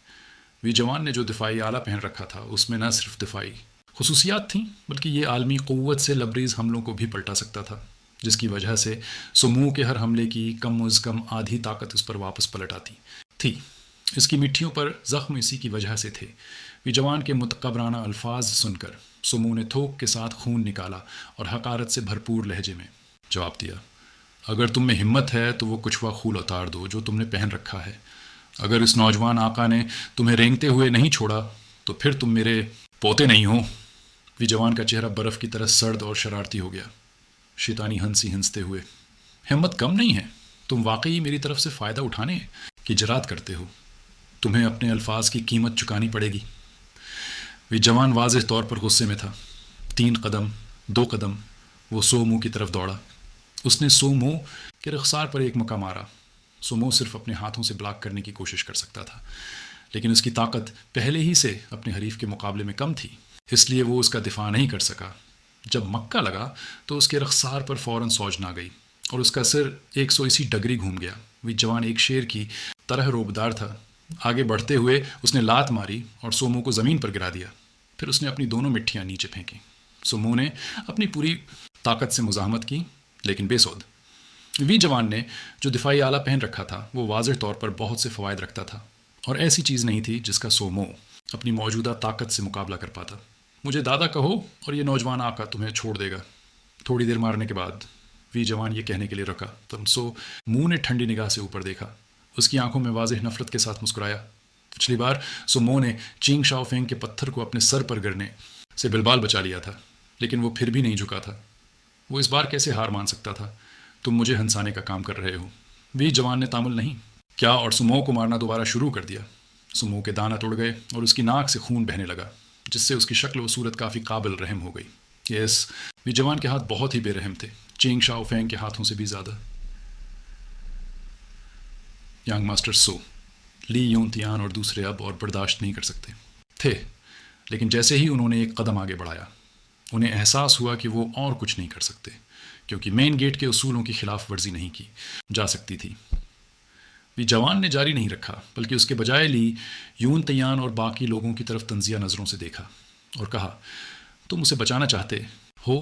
وی جوان نے جو دفاعی آلہ پہن رکھا تھا اس میں نہ صرف دفاعی خصوصیات تھیں، بلکہ یہ عالمی قوت سے لبریز حملوں کو بھی پلٹا سکتا تھا، جس کی وجہ سے سموہ کے ہر حملے کی کم از کم آدھی طاقت اس پر واپس پلٹ آتی تھی۔ اس کی مٹھیوں پر زخم اسی کی وجہ سے تھے۔ وی جوان کے متکبرانہ الفاظ سن کر سموہ نے تھوک کے ساتھ خون نکالا اور حقارت سے بھرپور لہجے میں جواب دیا، اگر تم میں ہمت ہے تو وہ کچھوا خول اتار دو جو تم نے پہن رکھا ہے. اگر اس نوجوان آقا نے تمہیں رینگتے ہوئے نہیں چھوڑا تو پھر تم میرے پوتے نہیں ہو. وی جوان کا چہرہ برف کی طرح سرد اور شرارتی ہو گیا. شیطانی ہنستے ہوئے. ہمت کم نہیں ہے. تم واقعی میری طرف سے فائدہ اٹھانے کی جرات کرتے ہو. تمہیں اپنے الفاظ کی قیمت چکانی پڑے گی. وی جوان واضح طور پر غصے میں تھا. 3 قدم 2 قدم وہ سو منہ کی طرف دوڑا. اس نے سو منہ کے رخسار پر ایک مکہ مارا. سو منہ صرف اپنے ہاتھوں سے بلاک کرنے کی کوشش کر سکتا تھا، لیکن اس کی طاقت پہلے ہی سے اپنے حریف کے مقابلے میں کم تھی، اس لیے وہ اس کا دفاع نہیں کر سکا. جب مکہ لگا تو اس کے رخسار پر فوراً سوج نہ گئی اور اس کا سر 180 ڈگری گھوم گیا. وی جوان ایک شیر کی طرح روبدار تھا. آگے بڑھتے ہوئے اس نے لات ماری اور سومو کو زمین پر گرا دیا. پھر اس نے اپنی دونوں مٹھیاں نیچے پھینکیں. سومو نے اپنی پوری طاقت سے مزاحمت کی لیکن بے سود. وی جوان نے جو دفاعی آلہ پہن رکھا تھا وہ واضح طور پر بہت سے فوائد رکھتا تھا اور ایسی چیز نہیں تھی جس کا سومو اپنی موجودہ طاقت سے مقابلہ کر پاتا. مجھے دادا کہو اور یہ نوجوان آقا تمہیں چھوڑ دے گا. تھوڑی دیر مارنے کے بعد وی جوان یہ کہنے کے لیے رکا تو سو منہ نے ٹھنڈی نگاہ سے اوپر دیکھا. اس کی آنکھوں میں واضح نفرت کے ساتھ مسکرایا. پچھلی بار سو مو نے چینگ شاؤ فینگ کے پتھر کو اپنے سر پر گرنے سے بالبال بچا لیا تھا، لیکن وہ پھر بھی نہیں جھکا تھا. وہ اس بار کیسے ہار مان سکتا تھا؟ تم مجھے ہنسانے کا کام کر رہے ہو. وی جوان نے تامل نہیں کیا اور سمو کو مارنا دوبارہ شروع کر دیا. سمو کے دانت اڑ گئے اور اس کی ناک سے خون بہنے لگا، جس سے اس کی شکل و صورت کافی قابل رحم ہو گئی. یس، وی جوان کے ہاتھ بہت ہی بے رحم تھے، چینگ شاؤ فینگ کے ہاتھوں سے بھی زیادہ. ینگ ماسٹر سو، لی یون تیان اور دوسرے اب اور برداشت نہیں کر سکتے تھے، لیکن جیسے ہی انہوں نے ایک قدم آگے بڑھایا انہیں احساس ہوا کہ وہ اور کچھ نہیں کر سکتے، کیونکہ مین گیٹ کے اصولوں کی خلاف ورزی نہیں کی جا سکتی تھی. وی جوان نے جاری نہیں رکھا بلکہ اس کے بجائے لی یون تیان اور باقی لوگوں کی طرف تنزیہ نظروں سے دیکھا اور کہا، تم اسے بچانا چاہتے ہو؟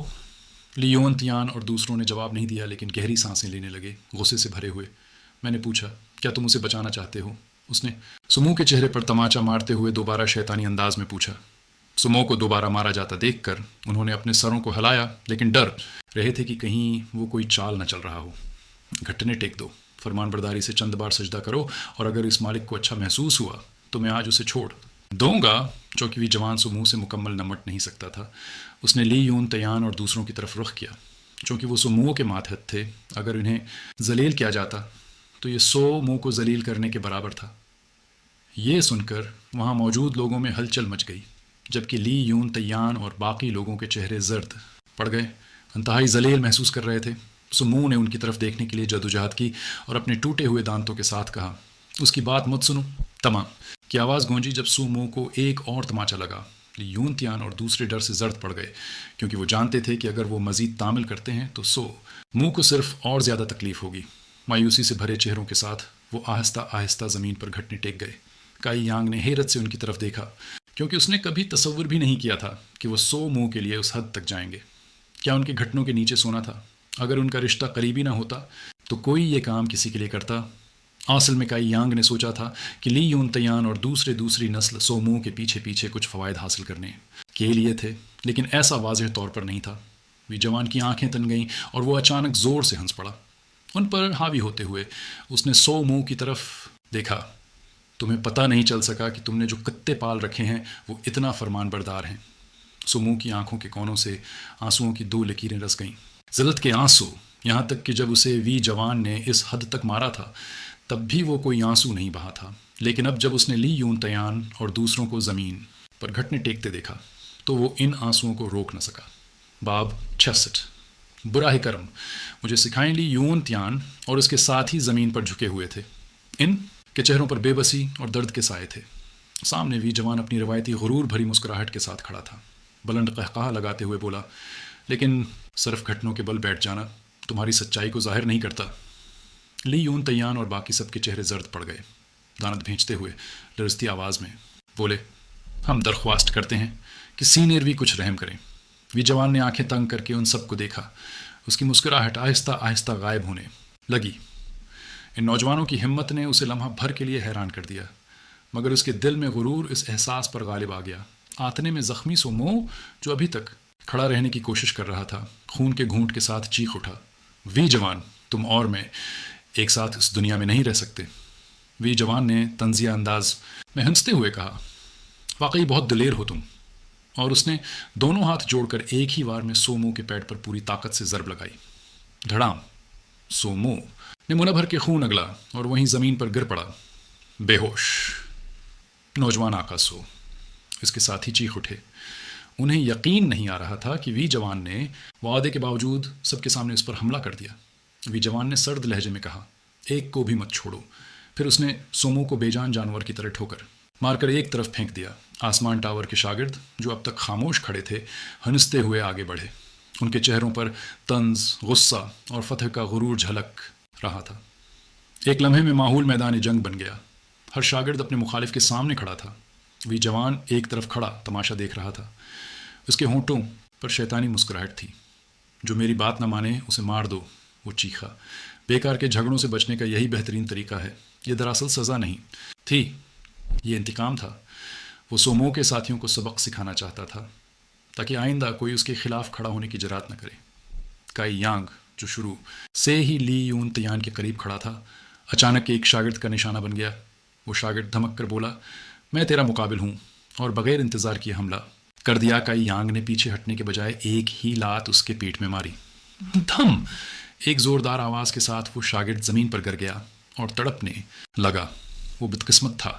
لی یون تیان اور دوسروں نے جواب نہیں دیا لیکن گہری سانسیں لینے لگے، غصے سے بھرے ہوئے. میں نے پوچھا، کیا تم اسے بچانا چاہتے ہو؟ اس نے سمو کے چہرے پر تماچا مارتے ہوئے دوبارہ شیطانی انداز میں پوچھا. سمو کو دوبارہ مارا جاتا دیکھ کر انہوں نے اپنے سروں کو ہلایا، لیکن ڈر رہے تھے کہ کہیں وہ کوئی چال نہ چل رہا ہو. گھٹنے ٹیک دو، فرمان برداری سے چند بار سجدہ کرو، اور اگر اس مالک کو اچھا محسوس ہوا تو میں آج اسے چھوڑ دوں گا. چونکہ بھی جوان سمو سے مکمل نمٹ نہیں سکتا تھا، اس نے لی یون تیان اور دوسروں کی طرف رخ کیا. چونکہ وہ سمو کے ماتحت تھے، اگر انہیں ذلیل کیا جاتا تو یہ سو منہ کو ذلیل کرنے کے برابر تھا. یہ سن کر وہاں موجود لوگوں میں ہلچل مچ گئی، جبکہ لی یون تیان اور باقی لوگوں کے چہرے زرد پڑ گئے، انتہائی ذلیل محسوس کر رہے تھے. سمو نے ان کی طرف دیکھنے کے لیے جدوجہد کی اور اپنے ٹوٹے ہوئے دانتوں کے ساتھ کہا، اس کی بات مت سنو. تمام کی آواز گونجی جب سمو کو ایک اور تماچا لگا. لی یون تیان اور دوسرے ڈر سے زرد پڑ گئے، کیونکہ وہ جانتے تھے کہ اگر وہ مزید تعمل کرتے ہیں تو سو منہ کو صرف اور زیادہ تکلیف ہوگی. مایوسی سے بھرے چہروں کے ساتھ وہ آہستہ آہستہ زمین پر گھٹنے ٹیک گئے. کائی یانگ نے حیرت سے ان کی طرف دیکھا، کیونکہ اس نے کبھی تصور بھی نہیں کیا تھا کہ وہ سو منہ کے لیے اس حد تک جائیں گے. کیا ان کے گھٹنوں کے نیچے سونا تھا؟ اگر ان کا رشتہ قریبی نہ ہوتا تو کوئی یہ کام کسی کے لیے کرتا. اصل میں کائی یانگ نے سوچا تھا کہ لی یون تیان اور دوسری نسل سو منہ کے پیچھے پیچھے کچھ فوائد حاصل کرنے کے لیے تھے، لیکن ایسا واضح طور پر نہیں تھا. وی جوان کی آنکھیں تن گئیں اور وہ اچانک زور سے ہنس پڑا. ان پر حاوی ہوتے ہوئے اس نے سو منہ کی طرف دیکھا. تمہیں پتہ نہیں چل سکا کہ تم نے جو کتے پال رکھے ہیں وہ اتنا فرمان بردار ہیں. سمو کی آنکھوں کے کونوں سے آنسوؤں کی 2 لکیریں رس گئیں، ذلت کے آنسو. یہاں تک کہ جب اسے وی جوان نے اس حد تک مارا تھا تب بھی وہ کوئی آنسو نہیں بہا تھا، لیکن اب جب اس نے لی یون تیان اور دوسروں کو زمین پر گھٹنے ٹیکتے دیکھا تو وہ ان آنسوؤں کو روک نہ سکا. باب 66. براہ کرم مجھے سکھائیں. لی یون تیان اور اس کے ساتھ ہی زمین پر جھکے ہوئے تھے. ان کے چہروں پر بے بسی اور درد کے سائے تھے. سامنے وی جوان اپنی روایتی غرور بھری مسکراہٹ کے ساتھ کھڑا تھا. بلند قہقہہ لگاتے ہوئے بولا، لیکن صرف گھٹنوں کے بل بیٹھ جانا تمہاری سچائی کو ظاہر نہیں کرتا. لی یون تیان اور باقی سب کے چہرے زرد پڑ گئے. دانت بھینچتے ہوئے لرزتی آواز میں بولے، ہم درخواست کرتے ہیں کہ سینئر بھی کچھ رحم کریں. وی جوان نے آنکھیں تنگ کر کے ان سب کو دیکھا. اس کی مسکراہٹ آہستہ آہستہ غائب ہونے لگی. ان نوجوانوں کی ہمت نے اسے لمحہ بھر کے لیے حیران کر دیا، مگر اس کے دل میں غرور اس احساس پر غالب آ گیا. آتنے میں زخمی سومو جو ابھی تک کھڑا رہنے کی کوشش کر رہا تھا خون کے گھونٹ کے ساتھ چیخ اٹھا، وی جوان تم اور میں ایک ساتھ اس دنیا میں نہیں رہ سکتے۔ وی جوان نے طنزیہ انداز میں ہنستے ہوئے کہا، واقعی بہت دلیر ہو تم۔ اور اس نے دونوں ہاتھ جوڑ کر ایک ہی وار میں سومو کے پیٹ پر پوری طاقت سے ضرب لگائی۔ دھڑام! سومو نے منہ بھر کے خون اگلا اور وہیں زمین پر گر پڑا، بے ہوش۔ نوجوان آکاسو اس کے ساتھی چیخ اٹھے۔ انہیں یقین نہیں آ رہا تھا کہ وی جوان نے وعدے کے باوجود سب کے سامنے اس پر حملہ کر دیا۔ وی جوان نے سرد لہجے میں کہا، ایک کو بھی مت چھوڑو۔ پھر اس نے سومو کو بے جان جانور کی طرح ٹھوکر مار کر ایک طرف پھینک دیا۔ آسمان ٹاور کے شاگرد جو اب تک خاموش کھڑے تھے ہنستے ہوئے آگے بڑھے۔ ان کے چہروں پر طنز، غصہ اور فتح کا غرور جھلک رہا تھا۔ ایک لمحے میں ماحول میدان جنگ بن گیا۔ ہر شاگرد اپنے مخالف کے سامنے کھڑا تھا۔ وی جوان ایک طرف کھڑا تماشا دیکھ رہا تھا۔ اس کے ہونٹوں پر شیطانی مسکراہٹ تھی۔ جو میری بات نہ مانے اسے مار دو، وہ چیخا۔ بیکار کے جھگڑوں سے بچنے کا یہی بہترین طریقہ ہے۔ یہ دراصل سزا نہیں تھی، یہ انتقام تھا۔ وہ سومو کے ساتھیوں کو سبق سکھانا چاہتا تھا تاکہ آئندہ کوئی اس کے خلاف کھڑا ہونے کی جرات نہ کرے۔ کائی یانگ جو شروع سے ہی لی یون تیان کے قریب کھڑا تھا، اچانک ایک شاگرد کا نشانہ بن گیا۔ وہ شاگرد دھمک کر بولا، میں تیرا مقابل ہوں، اور بغیر انتظار کیے حملہ کر دیا۔ کائی یانگ نے پیچھے ہٹنے کے بجائے ایک ہی لات اس کے پیٹ میں ماری۔ دھم! ایک زوردار آواز کے ساتھ وہ شاگرد زمین پر گر گیا اور تڑپنے لگا۔ وہ بدقسمت تھا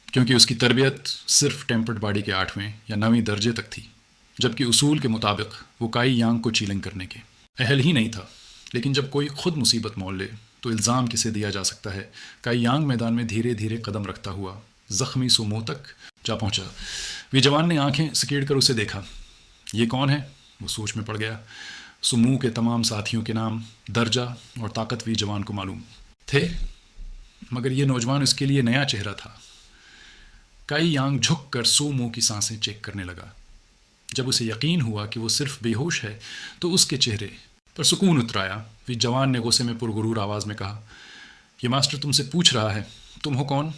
کیونکہ اس کی تربیت صرف ٹیمپرڈ باڈی کے 8ویں یا 9ویں درجے تک تھی، جبکہ اصول کے مطابق وہ کائی یانگ کو چیلنج کرنے کے اہل ہی نہیں تھا۔ لیکن جب کوئی خود مصیبت مول لے تو الزام کسے دیا جا سکتا ہے؟ کائی یانگ میدان میں دھیرے دھیرے قدم رکھتا ہوا زخمی سومو تک جا پہنچا۔ وی جوان نے آنکھیں سکیڑ کر اسے دیکھا۔ یہ کون ہے؟ وہ سوچ میں پڑ گیا۔ سومو کے تمام ساتھیوں کے نام، درجہ اور طاقت وی جوان کو معلوم تھے، مگر یہ نوجوان اس کے لیے نیا چہرہ تھا۔ کائی یانگ جھک کر سومو کی سانسیں چیک کرنے لگا۔ جب اسے یقین ہوا کہ وہ صرف بے ہوش ہے تو اس کے چہرے پر سکون اتر آیا۔ وی جوان نے غصے میں پرغرور آواز میں کہا، یہ ماسٹر تم سے پوچھ رہا ہے تم ہو کون؟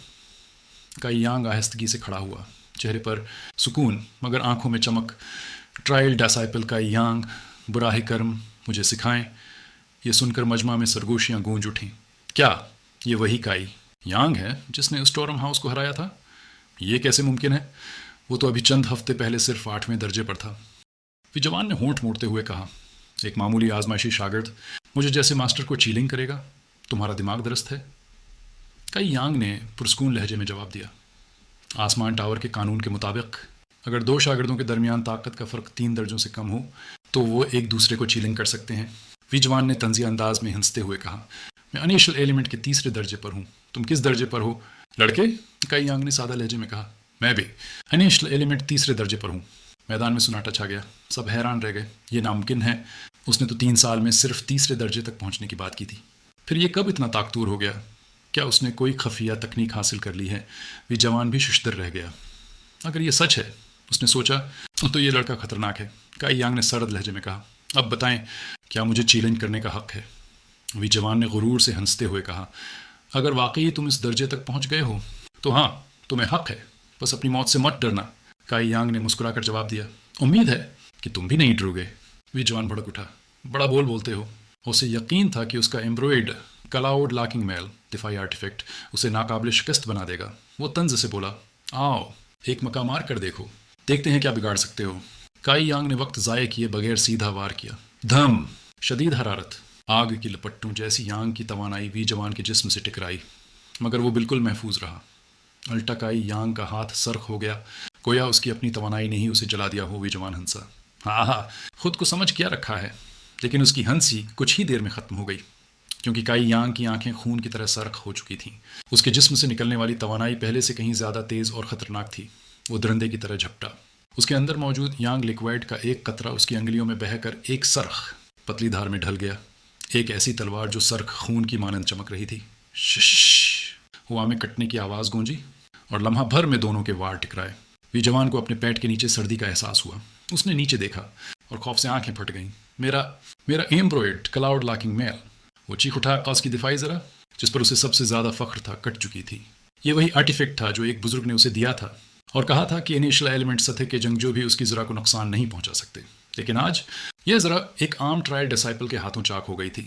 کائی یانگ آہستگی سے کھڑا ہوا، چہرے پر سکون مگر آنکھوں میں چمک۔ ٹرائل ڈاسائپل کائی یانگ، براہ کرم مجھے سکھائیں۔ یہ سن کر مجمع میں سرگوشیاں گونج اٹھیں۔ کیا یہ وہی کائی یانگ ہے جس نے اسٹورم ہاؤس کو ہرایا تھا؟ یہ کیسے ممکن ہے؟ وہ تو ابھی چند ہفتے پہلے صرف 8ویں درجے پر تھا۔ وی جوان نے ہونٹ موڑتے ہوئے کہا، ایک معمولی آزمائشی شاگرد مجھے جیسے ماسٹر کو چیلنگ کرے گا؟ تمہارا دماغ درست ہے؟ کائی یانگ نے پرسکون لہجے میں جواب دیا، آسمان ٹاور کے قانون کے مطابق اگر 2 شاگردوں کے درمیان طاقت کا فرق 3 درجوں سے کم ہو تو وہ ایک دوسرے کو چیلنگ کر سکتے ہیں۔ وی جوان نے طنزیہ انداز میں ہنستے ہوئے کہا، میں انیشل ایلیمنٹ کے 3 درجے پر ہوں، تم کس درجے پر ہو؟ لڑکے، کائی یانگ نے سادہ لہجے میں کہا، میں بھی انیشل ایلیمنٹ 3 درجے پر ہوں۔ میدان میں سناٹا چھا گیا، سب حیران رہ گئے۔ یہ ناممکن ہے، اس نے تو 3 سال میں صرف 3 درجے تک پہنچنے کی بات کی تھی۔ پھر یہ کب اتنا طاقتور ہو گیا؟ کیا اس نے کوئی خفیہ تکنیک حاصل کر لی ہے؟ وی جوان بھی ششدر رہ گیا۔ اگر یہ سچ ہے، اس نے سوچا، تو یہ لڑکا خطرناک ہے۔ کائی یانگ نے سرد لہجے میں کہا، اب بتائیں کیا مجھے چیلنج کرنے کا حق ہے؟ وی جوان نے غرور سے ہنستے ہوئے کہا، اگر واقعی تم اس درجے تک پہنچ گئے ہو تو ہاں، تمہیں حق ہے، بس اپنی موت سے مت ڈرنا۔ کائی یانگ نے مسکرا کر جواب دیا، امید ہے کہ تم بھی نہیں ڈرو گے۔ وی جوان بھڑک اٹھا، بڑا بولتے ہو۔ اسے یقین تھا کہ اس کا ایمبرائڈ کلاؤڈ لاکنگ میل دفاعی آرٹیفیکٹ اسے ناقابل شکست بنا دے گا۔ وہ طنز سے بولا، آؤ ایک مکہ مار کر دیکھو، دیکھتے ہیں کیا بگاڑ سکتے ہو۔ کائی یانگ نے وقت ضائع کیے بغیر سیدھا وار کیا۔ دھم! شدید حرارت، آگ کی لپٹوں جیسی یانگ کی توانائی وی جوان کے جسم سے ٹکرائی، مگر وہ بالکل محفوظ رہا۔ الٹا کائی یانگ کا ہاتھ سرخ ہو گیا، گویا اس کی اپنی توانائی نے ہی اسے جلا دیا ہو۔ وی جوان ہنسا، ہاں، خود کو سمجھ کیا رکھا ہے؟ لیکن اس کی ہنسی کچھ ہی دیر میں ختم ہو گئی، کیونکہ کائی یانگ کی آنکھیں خون کی طرح سرخ ہو چکی تھیں۔ اس کے جسم سے نکلنے والی توانائی پہلے سے کہیں زیادہ تیز اور خطرناک تھی۔ وہ درندے کی طرح جھپٹا۔ اس کے اندر موجود یانگ لیکوائڈ کا ایک قطرہ اس کی انگلیوں میں بہہ کر ایک سرخ پتلی دھار میں ڈھل گیا، ایک ایسی تلوار جو سرخ خون کی مانند چمک رہی تھی۔ شش! ہوا میں کٹنے کی آواز گونجی اور لمحہ بھر میں دونوں کے وار ٹکرائے۔ وی جوان کو اپنے پیٹ کے نیچے سردی کا احساس ہوا۔ اس نے نیچے دیکھا اور خوف سے آنکھیں پھٹ گئیں۔ میرا ایمبرائڈ کلاؤڈ لاکنگ میل! وہ چیخ اٹھا، اس کی دفاعی ذرا جس پر اسے سب سے زیادہ فخر تھا کٹ چکی تھی۔ یہ وہی آرٹیفیکٹ تھا جو ایک بزرگ نے اسے دیا تھا اور کہا تھا کہ انیشل ایلیمنٹ سطح کے جنگجو بھی اس کی ذرا کو نقصان نہیں پہنچا سکتے۔ لیکن آج یہ ذرا ایک عام ٹرائل ڈسائپل کے ہاتھوں چاک ہو گئی تھی۔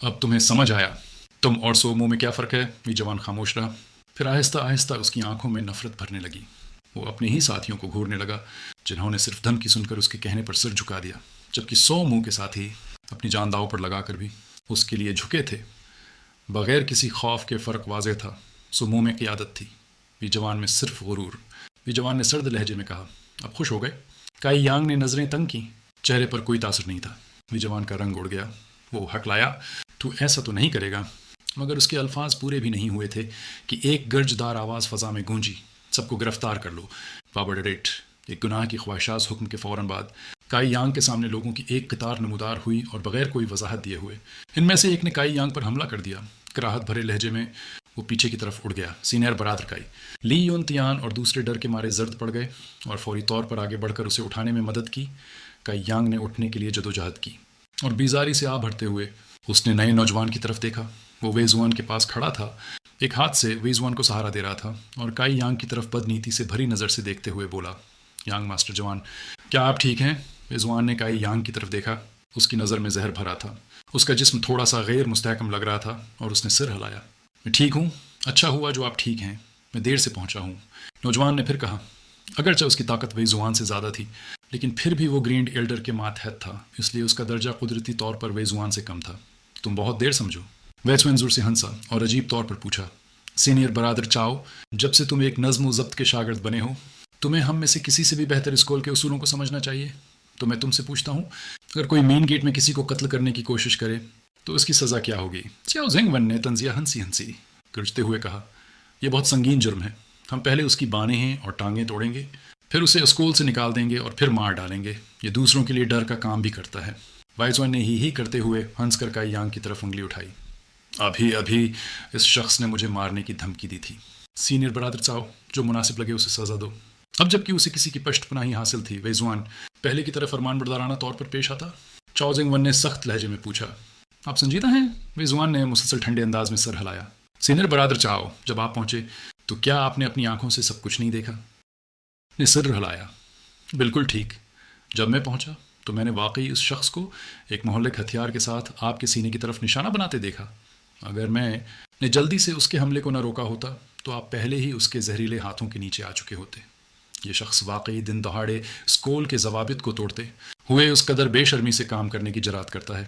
اب تمہیں سمجھ آیا تم اور سومو میں کیا فرق ہے؟ یہ جوان خاموش رہا، پھر آہستہ آہستہ اس کی آنکھوں میں نفرت بھرنے لگی۔ وہ اپنے ہی ساتھیوں کو گھورنے لگا جنہوں نے صرف دھمکی سن کر اس کے کہنے پر سر جھکا دیا، جبکہ سومو کے ساتھی اپنی جان داؤ پر لگا کر بھی اس کے لیے جھکے تھے۔ بغیر کسی خوف کے فرق واضح تھا، سومو میں قیادت تھی، یہ جوان میں صرف غرور۔ یہ جوان نے سرد لہجے میں کہا، اب خوش ہو گئے؟ کائی یانگ نے نظریں تنگ کی، چہرے پر کوئی تاثر نہیں تھا۔ یہ جوان کا رنگ اڑ گیا، وہ ہکلایا، تو ایسا تو نہیں کرے گا؟ مگر اس کے الفاظ پورے بھی نہیں ہوئے تھے کہ ایک گرجدار آواز فضا میں گونجی، سب کو گرفتار کر لو، بابا ڈیٹ۔ ایک گناہ کی خواہشاز حکم کے فوراً بعد کائی یانگ کے سامنے لوگوں کی ایک قطار نمودار ہوئی اور بغیر کوئی وضاحت دیے ہوئے ان میں سے ایک نے کائی یانگ پر حملہ کر دیا۔ کراہت بھرے لہجے میں وہ پیچھے کی طرف اڑ گیا۔ سینئر برادر کائی، لی یون تیان اور دوسرے ڈر کے مارے زرد پڑ گئے اور فوری طور پر آگے بڑھ کر اسے اٹھانے میں مدد کی۔ کائی یانگ نے اٹھنے کے لیے جدوجہد کی اور بیزاری سے آ بھرتے ہوئے اس نے نئے نوجوان کی طرف دیکھا۔ وہ ویزوان کے پاس کھڑا تھا، ایک ہاتھ سے ویزوان کو سہارا دے رہا تھا اور کائی یانگ کی طرف بد نیتی سے بھری نظر سے دیکھتے ہوئے بولا، یانگ ماسٹر جوان، کیا آپ ٹھیک ہیں؟ ویزوان نے کائی یانگ کی طرف دیکھا، اس کی نظر میں زہر بھرا تھا، اس کا جسم تھوڑا سا غیر مستحکم لگ رہا تھا اور اس نے سر ہلایا۔ میں ٹھیک ہوں، اچھا ہوا جو آپ ٹھیک ہیں، میں دیر سے پہنچا ہوں، نوجوان نے پھر کہا۔ اگرچہ اس کی طاقت ویزوان سے زیادہ تھی لیکن پھر بھی وہ گرینڈ ایلڈر کے ماتحت تھا، اس لیے اس کا درجہ قدرتی طور پر ویزوان سے کم تھا۔ تم بہت دیر سمجھو؟ ویسوین زور سے ہنسا اور عجیب طور پر پوچھا، سینئر برادر چاؤ، جب سے تم ایک نظم و ضبط کے شاگرد بنے ہو تمہیں ہم میں سے کسی سے بھی بہتر اسکول کے اصولوں کو سمجھنا چاہیے۔ تو میں تم سے پوچھتا ہوں، اگر کوئی مین گیٹ میں کسی کو قتل کرنے کی کوشش کرے تو اس کی سزا کیا ہوگی؟ چیاؤ زینگ ون نے طنزیہ ہنسی ہنسی گرجتے ہوئے کہا، یہ بہت سنگین جرم ہے، ہم پہلے اس کی بانہیں اور ٹانگیں توڑیں گے، پھر اسے اسکول سے نکال دیں گے اور پھر مار ڈالیں گے۔ یہ دوسروں کے لیے ڈر کا کام بھی کرتا ہے۔ وائزوان نے ہی کرتے ہوئے ہنس کر کائی یانگ کی طرف انگلی اٹھائی، ابھی اس شخص نے مجھے مارنے کی دھمکی دی تھی۔ سینئر برادر چاؤ، جو مناسب لگے اسے سزا دو۔ اب جب کہ اسے کسی کی پشت پناہی حاصل تھی، ویزوان پہلے کی طرح فرمان بردارانہ طور پر پیش آتا۔ چاؤ زینگ ون نے سخت لہجے میں پوچھا، آپ سنجیدہ ہیں؟ ویزوان نے مسلسل ٹھنڈے انداز میں سر ہلایا۔ سینئر برادر چاؤ، جب آپ پہنچے تو کیا آپ نے اپنی آنکھوں سے سب کچھ نہیں دیکھا؟ نے سر ہلایا، بالکل ٹھیک، جب میں پہنچا تو میں نے واقعی اس شخص کو ایک مہلک ہتھیار کے ساتھ آپ کے سینے کی طرف نشانہ بناتے دیکھا۔ اگر میں نے جلدی سے اس کے حملے کو نہ روکا ہوتا تو آپ پہلے ہی اس کے زہریلے ہاتھوں کے نیچے آ چکے ہوتے۔ یہ شخص واقعی دن دہاڑے اسکول کے ضوابط کو توڑتے ہوئے اس قدر بے شرمی سے کام کرنے کی جرات کرتا ہے۔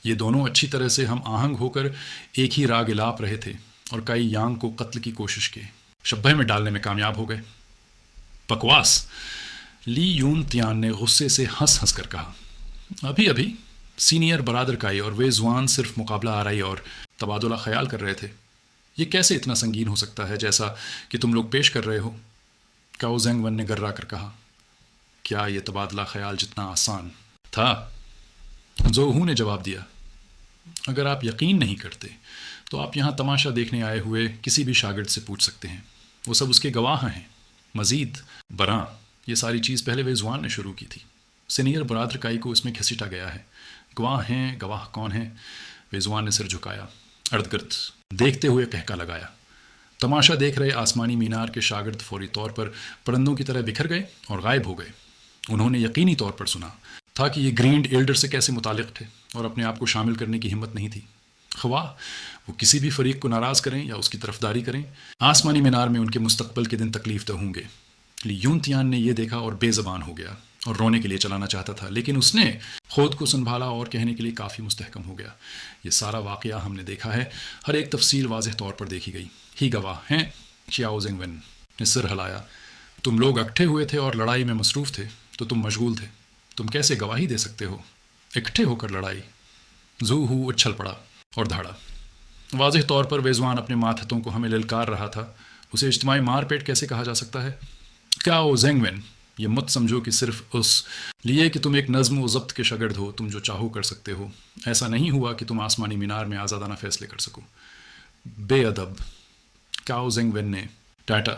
یہ دونوں اچھی طرح سے ہم آہنگ ہو کر ایک ہی راگ الاپ رہے تھے اور کائی یانگ کو قتل کی کوشش کے شبہ میں ڈالنے میں کامیاب ہو گئے۔ بکواس، لی یون تیان نے غصے سے ہنس ہنس کر کہا۔ ابھی سینئر برادر کائی اور ویزوان صرف مقابلہ آرائی اور تبادلہ خیال کر رہے تھے۔ یہ کیسے اتنا سنگین ہو سکتا ہے جیسا کہ تم لوگ پیش کر رہے ہو؟ کاؤ زینگ ون نے گررا کر کہا، کیا یہ تبادلہ خیال جتنا آسان تھا؟ زو ہو نے جواب دیا، اگر آپ یقین نہیں کرتے تو آپ یہاں تماشا دیکھنے آئے ہوئے کسی بھی شاگرد سے پوچھ سکتے ہیں، وہ سب اس کے گواہ ہیں۔ مزید براں یہ ساری چیز پہلے ویزوان نے شروع کی تھی۔ سینئر برادر کائی کو اس میں گھسیٹا گیا ہے۔ گواہ ہیں، گواہ کون ہیں؟ ویزوان نے سر جھکایا، ارد گرد دیکھتے ہوئے کہکا لگایا۔ تماشا دیکھ رہے آسمانی مینار کے شاگرد فوری طور پر پرندوں کی طرح بکھر گئے اور غائب ہو گئے۔ انہوں نے یقینی طور پر سنا تھا کہ یہ گرینڈ ایلڈر سے کیسے متعلق تھے اور اپنے آپ کو شامل کرنے کی ہمت نہیں تھی، خواہ وہ کسی بھی فریق کو ناراض کریں یا اس کی طرفداری کریں۔ آسمانی مینار میں ان کے مستقبل کے دن تکلیف دہ ہوں گے۔ لی یون تیان نے یہ دیکھا اور بے زبان ہو گیا اور رونے کے لیے چلانا چاہتا تھا، لیکن اس نے خود کو سنبھالا اور کہنے کے لیے کافی مستحکم ہو گیا، یہ سارا واقعہ ہم نے دیکھا ہے، ہر ایک تفصیل واضح طور پر دیکھی گئی، ہی گواہ ہیں۔ چیاؤ زینگ ون نے سر ہلایا، تم لوگ اکٹھے ہوئے تھے اور لڑائی میں مصروف تھے تو تم مشغول تھے، تم کیسے گواہی دے سکتے ہو؟ اکٹھے ہو کر لڑائی؟ زو ہو اچھل پڑا اور دھاڑا۔ واضح طور پر ویزوان اپنے ماتحتوں کو ہمیں للکار رہا تھا، اسے اجتماعی مار پیٹ کیسے کہا جا سکتا ہے؟ کاؤ زینگ ون، یہ مت سمجھو کہ صرف اس لیے کہ تم ایک نظم و ضبط کے شاگرد ہو تم جو چاہو کر سکتے ہو، ایسا نہیں ہوا کہ تم آسمانی مینار میں آزادانہ فیصلے کر سکو۔ بے ادب، کاؤ زینگ ون نے ٹاٹا،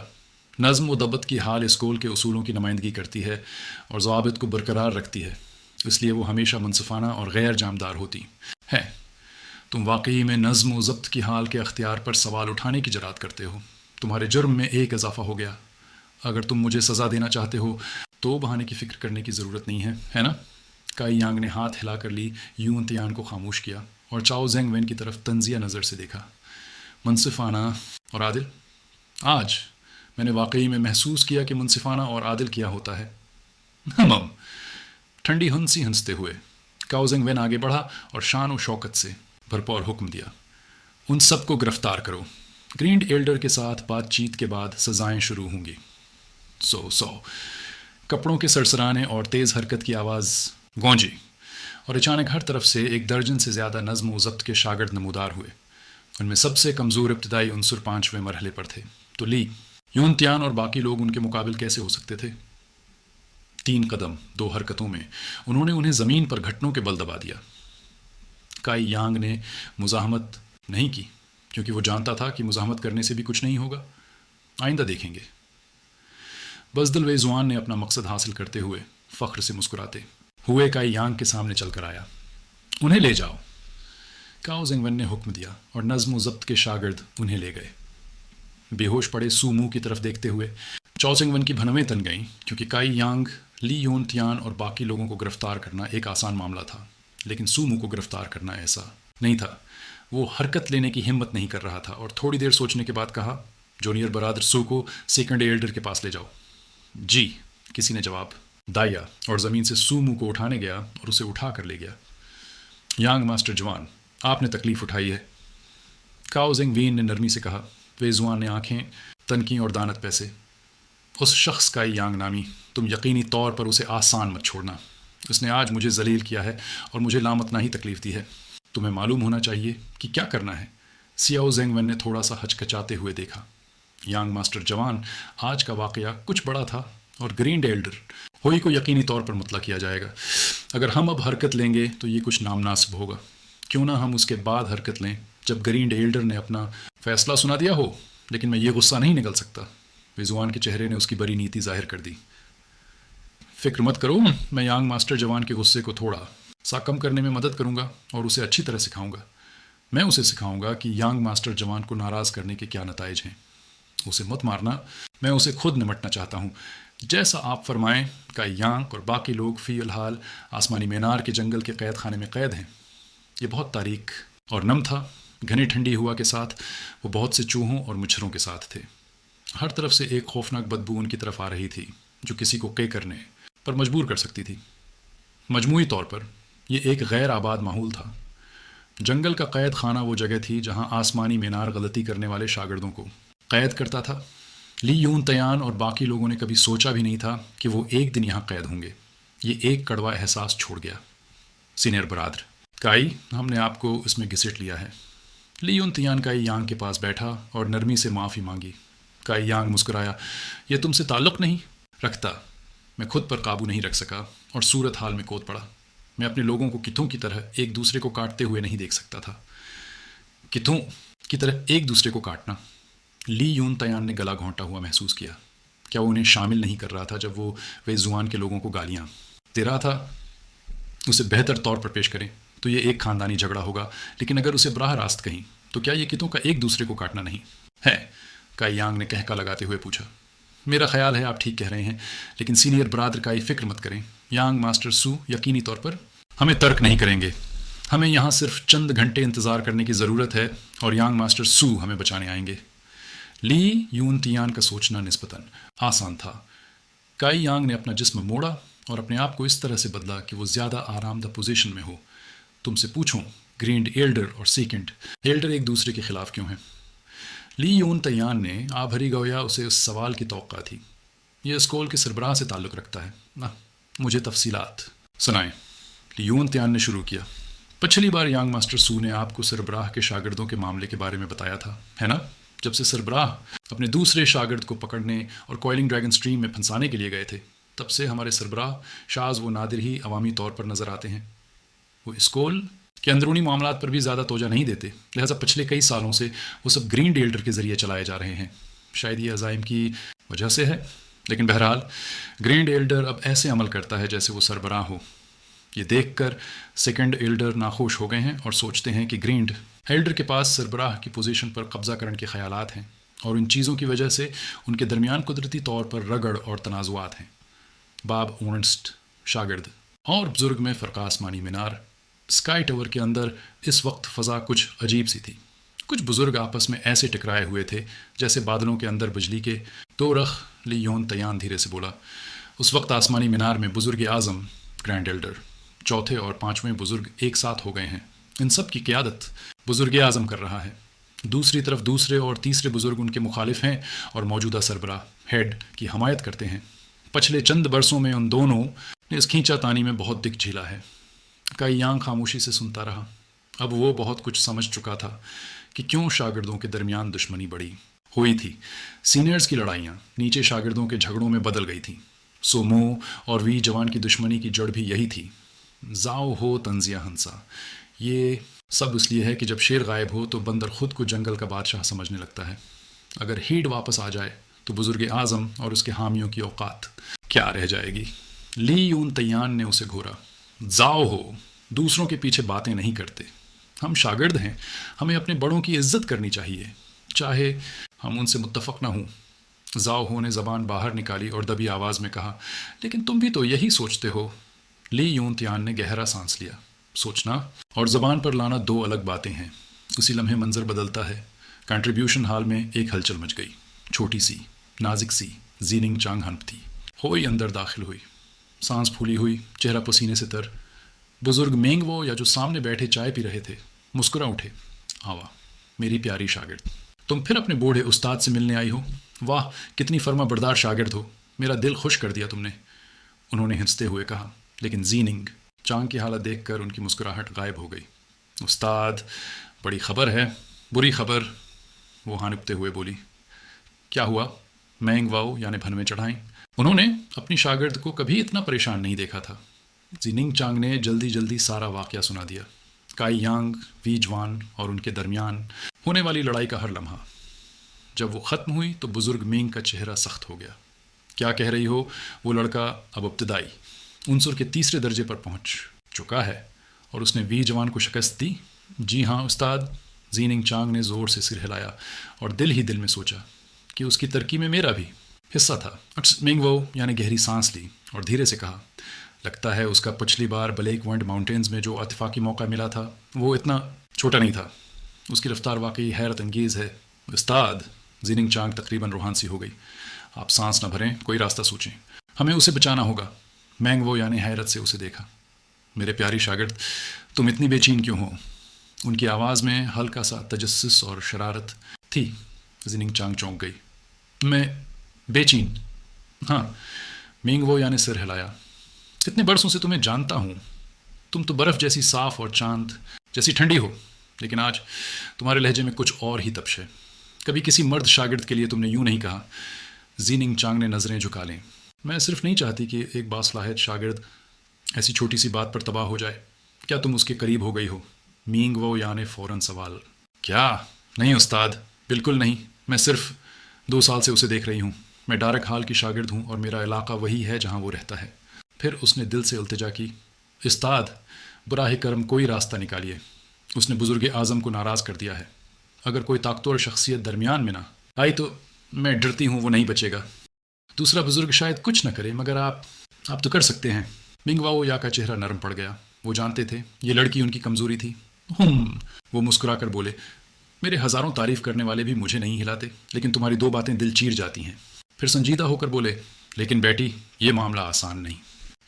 نظم و ضبط کی حال اسکول کے اصولوں کی نمائندگی کرتی ہے اور ضوابط کو برقرار رکھتی ہے، اس لیے وہ ہمیشہ منصفانہ اور غیر جانبدار ہوتی ہے۔ تم واقعی میں نظم و ضبط کی حال کے اختیار پر سوال اٹھانے کی جرات کرتے ہو، تمہارے جرم میں ایک اضافہ ہو گیا۔ اگر تم مجھے سزا دینا چاہتے ہو تو بہانے کی فکر کرنے کی ضرورت نہیں ہے نا؟ کائی یانگ نے ہاتھ ہلا کر لی یون تیان کو خاموش کیا۔ اور چاؤ زینگ وین کی طرف تنزیہ نظر سے دیکھا. منصفانہ اور عادل؟ آج میں نے واقعی میں محسوس کیا کہ منصفانہ اور عادل کیا ہوتا ہے. ٹھنڈی ہنسی ہنستے ہوئے کاؤ زینگ وین آگے بڑھا اور شان و شوکت سے بھرپور حکم دیا. ان سب کو گرفتار کرو. گرینڈ ایلڈر کے ساتھ بات چیت کے بعد سزائیں شروع ہوں گی. سو کپڑوں کے سرسرانے اور تیز حرکت کی آواز گونجی اور اچانک ہر طرف سے 1 درجن سے زیادہ نظم و ضبط کے شاگرد نمودار ہوئے. ان میں سب سے کمزور ابتدائی عنصر 5ویں مرحلے پر تھے. تو لی، یون تیان اور باقی لوگ ان کے مقابل کیسے ہو سکتے تھے؟ 3 قدم 2 حرکتوں میں انہوں نے انہیں زمین پر گھٹنوں کے بل دبا دیا. کائی یانگ نے مزاحمت نہیں کی کیونکہ وہ جانتا تھا کہ مزاحمت کرنے سے بھی کچھ نہیں ہوگا. آئندہ دیکھیں گے. بزدل ویزوان نے اپنا مقصد حاصل کرتے ہوئے فخر سے مسکراتے ہوئے کائی یانگ کے سامنے چل کر آیا. انہیں لے جاؤ. کاؤ زینگ ون نے حکم دیا اور نظم و ضبط کے شاگرد انہیں لے گئے. بے ہوش پڑے سو مو کی طرف دیکھتے ہوئے چاؤ زینگ ون کی بھنویں تن گئیں کیونکہ کائی یانگ، لی یون تیان اور باقی لوگوں کو گرفتار کرنا ایک آسان معاملہ تھا، لیکن سو مو کو گرفتار کرنا ایسا نہیں تھا. وہ حرکت لینے کی ہمت نہیں کر رہا تھا اور تھوڑی دیر سوچنے کے بعد کہا، جونیئر برادر سو کو سیکنڈ ایلڈر کے پاس لے جاؤ. جی، کسی نے جواب دایا اور زمین سے سو مو کو اٹھانے گیا اور اسے اٹھا کر لے گیا. یانگ ماسٹر جوان، آپ نے تکلیف اٹھائی ہے. کاؤ زینگ وین نے نرمی سے کہا. ویزوان نے آنکھیں تنکی اور دانت پیسے. اس شخص کا یانگ نامی، تم یقینی طور پر اسے آسان مت چھوڑنا. اس نے آج مجھے ذلیل کیا ہے اور مجھے لامتنہ ہی تکلیف دی ہے. تمہیں معلوم ہونا چاہیے کہ کیا کرنا ہے. سیاؤ زینگ ون نے تھوڑا سا ہچکچاتے ہوئے دیکھا. یانگ ماسٹر جوان، آج کا واقعہ کچھ بڑا تھا اور گرینڈ ایلڈر ہوئی کو یقینی طور پر مطلع کیا جائے گا. اگر ہم اب حرکت لیں گے تو یہ کچھ نامناسب ہوگا. کیوں نہ ہم اس کے بعد حرکت لیں جب گرینڈ ایلڈر نے اپنا فیصلہ سنا دیا ہو. لیکن میں یہ غصہ نہیں نکل سکتا. ویزوان کے چہرے نے اس کی بڑی نیتی ظاہر کر دی. فکر مت کرو، میں یانگ ماسٹر جوان کے غصے کو تھوڑا سا کم کرنے میں مدد کروں گا اور اسے اچھی طرح سکھاؤں گا. میں اسے سکھاؤں گا کہ یانگ ماسٹر جوان کو ناراض کرنے کے کیا نتائج ہیں. اسے مت مارنا، میں اسے خود نمٹنا چاہتا ہوں. جیسا آپ فرمائیں. کا یانگ اور باقی لوگ فی الحال آسمانی مینار کے جنگل کے قید خانے میں قید ہیں. یہ بہت تاریک اور نم تھا. گھنی ٹھنڈی ہوا کے ساتھ وہ بہت سے چوہوں اور مچھروں کے ساتھ تھے. ہر طرف سے ایک خوفناک بدبو ان کی طرف آ رہی تھی جو کسی کو قے کرنے پر مجبور کر سکتی تھی. مجموعی طور پر یہ ایک غیر آباد ماحول تھا. جنگل کا قید خانہ وہ جگہ تھی جہاں آسمانی مینار غلطی کرنے والے شاگردوں کو قید کرتا تھا. لی یون تیان اور باقی لوگوں نے کبھی سوچا بھی نہیں تھا کہ وہ ایک دن یہاں قید ہوں گے. یہ ایک کڑوا احساس چھوڑ گیا. سینئر برادر کائی، ہم نے آپ کو اس میں گھسیٹ لیا ہے. لی یون تیان کائی یانگ کے پاس بیٹھا اور نرمی سے معافی مانگی. کائی یانگ مسکرایا. یہ تم سے تعلق نہیں رکھتا. میں خود پر قابو نہیں رکھ سکا اور صورت حال میں کود پڑا. میں اپنے لوگوں کو کتوں کی طرح ایک دوسرے کو کاٹتے ہوئے نہیں دیکھ سکتا تھا. کتوں کی طرح ایک دوسرے کو کاٹنا. لی یون تیان نے گلا گھونٹا ہوا محسوس کیا. کیا وہ انہیں شامل نہیں کر رہا تھا جب وہ ویزوان کے لوگوں کو گالیاں دے رہا تھا؟ اسے بہتر طور پر پیش کریں تو یہ ایک خاندانی جھگڑا ہوگا، لیکن اگر اسے براہ راست کہیں تو کیا یہ کتوں کا ایک دوسرے کو کاٹنا نہیں ہے؟ کائی یانگ نے کہکا لگاتے ہوئے پوچھا. میرا خیال ہے آپ ٹھیک کہہ رہے ہیں، لیکن سینئر برادر کائی فکر مت کریں. یانگ ماسٹر سو یقینی طور پر ہمیں ترک نہیں کریں گے. ہمیں یہاں صرف چند گھنٹے انتظار کرنے کی ضرورت ہے اور یانگ ماسٹر سو ہمیں بچانے آئیں گے. لی یون تیان کا سوچنا نسبتاً آسان تھا. کائی یانگ نے اپنا جسم موڑا اور اپنے آپ کو اس طرح سے بدلا کہ وہ زیادہ آرام دہ پوزیشن میں ہو. تم سے پوچھوں، گرینڈ ایلڈر اور سیکنڈ ایلڈر ایک دوسرے کے خلاف کیوں ہیں؟ لی یون تیان نے بھری گویا اسے اس سوال کی توقع تھی. یہ اسکول کے سربراہ سے تعلق رکھتا ہے. مجھے تفصیلات سنائیں. لی یون تیان نے شروع کیا. پچھلی بار یانگ ماسٹر سو نے آپ کو سربراہ کے شاگردوں کے معاملے کے بارے میں بتایا تھا، ہے نا؟ جب سے سربراہ اپنے دوسرے شاگرد کو پکڑنے اور کوئلنگ ڈریگن سٹریم میں پھنسانے کے لیے گئے تھے، تب سے ہمارے سربراہ شاز و نادر ہی عوامی طور پر نظر آتے ہیں. وہ اسکول کے اندرونی معاملات پر بھی زیادہ توجہ نہیں دیتے، لہٰذا پچھلے کئی سالوں سے وہ سب گرینڈ ایلڈر کے ذریعے چلائے جا رہے ہیں. شاید یہ عزائم کی وجہ سے ہے، لیکن بہرحال گرینڈ ایلڈر اب ایسے عمل کرتا ہے جیسے وہ سربراہ ہو. یہ دیکھ کر سیکنڈ ایلڈر ناخوش ہو گئے ہیں اور سوچتے ہیں کہ گرینڈ ایلڈر کے پاس سربراہ کی پوزیشن پر قبضہ کرنے کے خیالات ہیں اور ان چیزوں کی وجہ سے ان کے درمیان قدرتی طور پر رگڑ اور تنازعات ہیں. باب اورنسٹ شاگرد اور بزرگ میں فرق آسمانی مینار. اسکائی ٹاور کے اندر اس وقت فضا کچھ عجیب سی تھی. کچھ بزرگ آپس میں ایسے ٹکرائے ہوئے تھے جیسے بادلوں کے اندر بجلی کے. تو رخ لی یون تیان دھیرے سے بولا. اس وقت آسمانی مینار میں بزرگ اعظم گرینڈ ایلڈر چوتھے اور پانچویں بزرگ ایک ساتھ ہو گئے ہیں. ان سب کی قیادت بزرگ اعظم کر رہا ہے. دوسری طرف دوسرے اور تیسرے بزرگ ان کے مخالف ہیں اور موجودہ سربراہ ہیڈ کی حمایت کرتے ہیں. پچھلے چند برسوں میں ان دونوں نے اس کھینچا تانی میں بہت دکھ جھیلا ہے. کائی یانگ خاموشی سے سنتا رہا. اب وہ بہت کچھ سمجھ چکا تھا کہ کیوں شاگردوں کے درمیان دشمنی بڑی ہوئی تھی. سینئرز کی لڑائیاں نیچے شاگردوں کے جھگڑوں میں بدل گئی تھیں. سومو اور وی جوان کی دشمنی کی جڑ بھی یہی تھی. زاؤ ہو تنزیہ ہنسا. یہ سب اس لیے ہے کہ جب شیر غائب ہو تو بندر خود کو جنگل کا بادشاہ سمجھنے لگتا ہے. اگر ہیڈ واپس آ جائے تو بزرگ اعظم اور اس کے حامیوں کی اوقات کیا رہ جائے گی. لی یون تیان نے اسے گھورا. زاؤ ہو, دوسروں کے پیچھے باتیں نہیں کرتے. ہم شاگرد ہیں, ہمیں اپنے بڑوں کی عزت کرنی چاہیے چاہے ہم ان سے متفق نہ ہوں. زاؤ ہو نے زبان باہر نکالی اور دبی آواز میں کہا, لیکن تم بھی تو یہی سوچتے ہو. لی یون تیان نے گہرا سانس لیا. سوچنا اور زبان پر لانا دو الگ باتیں ہیں. اسی لمحے منظر بدلتا ہے. کنٹریبیوشن ہال میں ایک ہلچل مچ گئی. چھوٹی سی, نازک سی زیننگ چانگ ہنپ تھی. ہوئی اندر داخل ہوئی. سانس پھولی ہوئی, چہرہ پسینے سے تر. بزرگ مینگ وہ یا جو سامنے بیٹھے چائے پی رہے تھے مسکرا اٹھے. آوا میری پیاری شاگرد, تم پھر اپنے بوڑھے استاد سے ملنے آئی ہو. واہ کتنی فرما بردار شاگرد ہو, میرا دل خوش کر دیا تم نے, انہوں نے ہنستے ہوئے کہا. لیکن زیننگ چانگ کی حالت دیکھ کر ان کی مسکراہٹ غائب ہو گئی. استاد بڑی خبر ہے. بری خبر, وہ ہانپتے ہوئے بولی. کیا ہوا؟ مینگ واؤ یعنی بھنویں چڑھائیں. انہوں نے اپنی شاگرد کو کبھی اتنا پریشان نہیں دیکھا تھا. زیننگ چانگ نے جلدی جلدی سارا واقعہ سنا دیا. کائی یانگ, وی جوان اور ان کے درمیان ہونے والی لڑائی کا ہر لمحہ. جب وہ ختم ہوئی تو بزرگ مینگ کا چہرہ سخت ہو گیا. کیا کہہ رہی ہو؟ وہ لڑکا اب ابتدائی عنصر کے تیسرے درجے پر پہنچ چکا ہے اور اس نے وی جوان کو شکست دی. جی ہاں استاد. زیننگ چانگ نے زور سے سر ہلایا اور دل ہی دل میں سوچا کہ اس کی ترقی میں میرا بھی حصہ تھا. مینگ وو یعنی گہری سانس لی اور دھیرے سے کہا, لگتا ہے اس کا پچھلی بار بلیک ونڈ ماؤنٹینز میں جو اتفاقی موقع ملا تھا وہ اتنا چھوٹا نہیں تھا. اس کی رفتار واقعی حیرت انگیز ہے. استاد, زیننگ چانگ تقریباً روحان سی ہو گئی. آپ سانس نہ بھریں, کوئی راستہ سوچیں, ہمیں اسے بچانا ہوگا. مینگ وہ یعنی حیرت سے اسے دیکھا. میرے پیاری شاگرد, تم اتنی بے چین کیوں ہو؟ ان کی آواز میں ہلکا سا تجسس اور شرارت تھی. زیننگ چانگ چونک گئی. میں بے چین؟ ہاں. مینگ وہ یعنی سر ہلایا. اتنے برسوں سے تمہیں جانتا ہوں. تم تو برف جیسی صاف اور چاند جیسی ٹھنڈی ہو, لیکن آج تمہارے لہجے میں کچھ اور ہی تپش ہے. کبھی کسی مرد شاگرد کے لیے تم نے یوں نہیں کہا. زیننگ چانگ نے نظریں جھکا لیں. میں صرف نہیں چاہتی کہ ایک باصلاحیت شاگرد ایسی چھوٹی سی بات پر تباہ ہو جائے. کیا تم اس کے قریب ہو گئی ہو؟ مینگ وہ یعنی فوراً سوال. کیا؟ نہیں استاد, بالکل نہیں. میں صرف 2 سال سے اسے دیکھ رہی ہوں. میں ڈارک ہال کی شاگرد ہوں اور میرا علاقہ وہی ہے جہاں وہ رہتا ہے. پھر اس نے دل سے التجا کی. استاد, براہ کرم کوئی راستہ نکالیے. اس نے بزرگ اعظم کو ناراض کر دیا ہے. اگر کوئی طاقتور شخصیت درمیان میں نہ آئی تو میں ڈرتی ہوں وہ نہیں بچے گا. دوسرا بزرگ شاید کچھ نہ کرے, مگر آپ تو کر سکتے ہیں. مینگ واؤ یا کا چہرہ نرم پڑ گیا. وہ جانتے تھے یہ لڑکی ان کی کمزوری تھی. وہ مسکرا کر بولے, میرے ہزاروں تعریف کرنے والے بھی مجھے نہیں ہلاتے, لیکن تمہاری 2 باتیں دل چیر جاتی ہیں. پھر سنجیدہ ہو کر بولے, لیکن بیٹی یہ معاملہ آسان نہیں.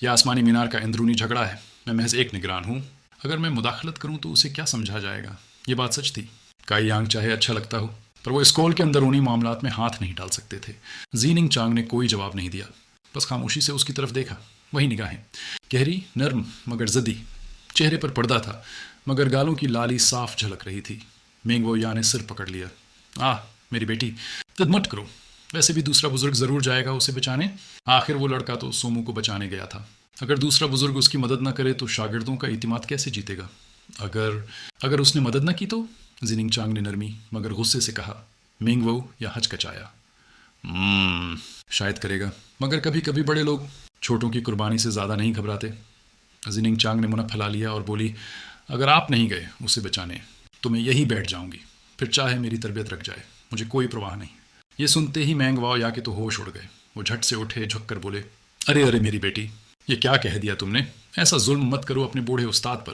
یہ آسمانی مینار کا اندرونی جھگڑا ہے. میں محض ایک نگران ہوں. اگر میں مداخلت کروں تو اسے کیا سمجھا جائے گا. یہ بات سچ تھی. کائی یانگ چاہے اچھا لگتا ہو, پر وہ اسکول کے اندرونی معاملات میں ہاتھ نہیں ڈال سکتے تھے. زیننگ چانگ نے کوئی جواب نہیں دیا, بس خاموشی سے اس کی طرف دیکھا. وہی نگاہیں, گہری, نرم مگر زدی. چہرے پر پردہ تھا مگر گالوں کی لالی صاف جھلک رہی تھی. مینگ وہ یا نے سر پکڑ لیا. میری بیٹی, تد مت کرو. ویسے بھی دوسرا بزرگ ضرور جائے گا اسے بچانے. آخر وہ لڑکا تو سومو کو بچانے گیا تھا. اگر دوسرا بزرگ اس کی مدد نہ کرے تو شاگردوں کا اعتماد کیسے جیتے گا؟ اگر اس نے مدد نہ کی تو؟ زیننگ چانگ نے نرمی مگر غصے سے کہا. مینگ وو یا ہچکچایا. شاید کرے گا, مگر کبھی کبھی بڑے لوگ چھوٹوں کی قربانی سے زیادہ نہیں گھبراتے. زیننگ چانگ نے منہ پھیلا لیا اور بولی, اگر آپ نہیں گئے اسے بچانے تو میں یہی بیٹھ جاؤں گی, پھر چاہے میری تربیت رکھ جائے, مجھے کوئی پرواہ نہیں. یہ سنتے ہی مینگ واؤ یا کہ تو ہوش اڑ گئے. وہ جھٹ سے اٹھے, جھک کر بولے, ارے میری بیٹی, یہ کیا کہہ دیا تم نے؟ ایسا ظلم مت کرو اپنے بوڑھے استاد پر.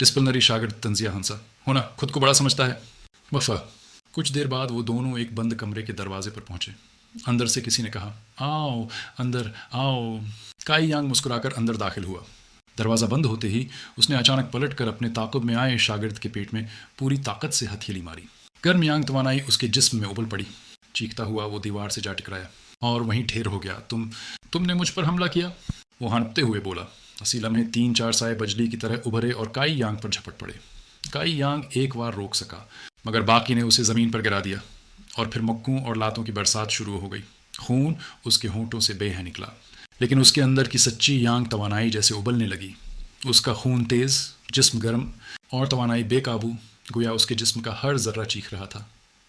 ڈسپلنری شاگرد تنزیہ ہنسا، ہونا خود کو بڑا سمجھتا ہے۔ وفا۔ کچھ دیر بعد وہ دونوں ایک بند کمرے کے دروازے پر پہنچے۔ اندر سے کسی نے کہا، آؤ اندر آؤ۔ کائی یانگ مسکرا کر اندر داخل ہوا۔ دروازہ بند ہوتے ہی اس نے اچانک پلٹ کر اپنے تعاقب میں آئے شاگرد کے پیٹ میں پوری طاقت سے ہتھیلی ماری۔ گرم یانگ توانائی اس کے جسم میں ابل پڑی۔ چیختا ہوا وہ دیوار سے جا ٹکرایا اور وہیں ڈھیر ہو گیا۔ تم نے مجھ پر حملہ کیا، وہ ہنپتے ہوئے بولا۔ اسی لمحے 3-4 سائے بجلی کی طرح ابھرے اور کائی یانگ پر جھپٹ پڑے۔ کائی یانگ ایک بار روک سکا، مگر باقی نے اسے زمین پر گرا دیا اور پھر مکوں اور لاتوں کی برسات شروع ہو گئی۔ خون اس کے ہونٹوں سے بے ہے نکلا، لیکن اس کے اندر کی سچی یانگ توانائی جیسے ابلنے لگی۔ اس کا خون تیز، جسم گرم اور توانائی بے قابو، گویا اس کے جسم کا ہر ذرہ چیخ رہا تھا،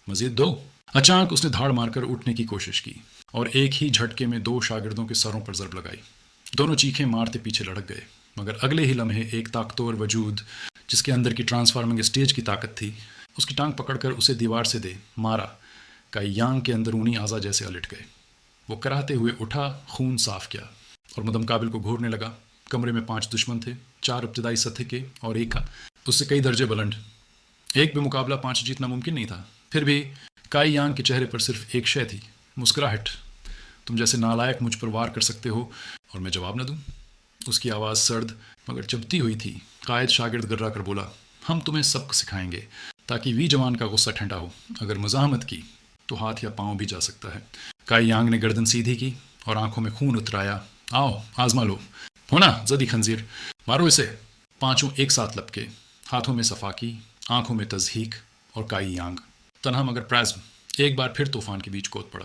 مزید دو۔ اچانک اس نے دھاڑ مار کر اٹھنے کی کوشش کی اور ایک ہی جھٹکے میں 2 شاگردوں کے سروں پر ضرب لگائی۔ دونوں چیخیں مارتے پیچھے لڑک گئے، مگر اگلے ہی لمحے ایک طاقتور وجود جس کے اندر کی ٹرانسفارمنگ اسٹیج کی طاقت تھی، اس کی ٹانگ پکڑ کر اسے دیوار سے دے مارا۔ کائی یانگ کے اندرونی اعضا جیسے الٹ گئے۔ وہ کراہتے ہوئے اٹھا، خون صاف کیا اور مدم قابل کو گھورنے لگا۔ کمرے میں 5 دشمن تھے، 4 ابتدائی سطح کے اور ایک اس سے کئی درجے بلند۔ ایک بے مقابلہ 5 جیتنا ممکن نہیں تھا۔ پھر بھی کائی یانگ کے چہرے پر صرف ایک شے تھی، مسکراہٹ۔ تم جیسے نالائق مجھ پر وار کر سکتے ہو اور میں جواب نہ دوں؟ اس کی آواز سرد مگر چبھتی ہوئی تھی۔ قائد شاگرد گرا کر بولا، ہم تمہیں سبق سکھائیں گے تاکہ وی جوان کا غصہ ٹھنڈا ہو۔ اگر مزاحمت کی تو ہاتھ یا پاؤں بھی جا سکتا ہے۔ کائی یانگ نے گردن سیدھی کی اور آنکھوں میں خون اترایا۔ آؤ آزما لو، ہونا زدی خنزیر، مارو اسے۔ 5 ایک ساتھ لپکے، ہاتھوں میں صفاقی، آنکھوں میں تضحیک، اور کائی یانگ تنہا مگر پرازم ایک بار پھر طوفان کے بیچ کود پڑا۔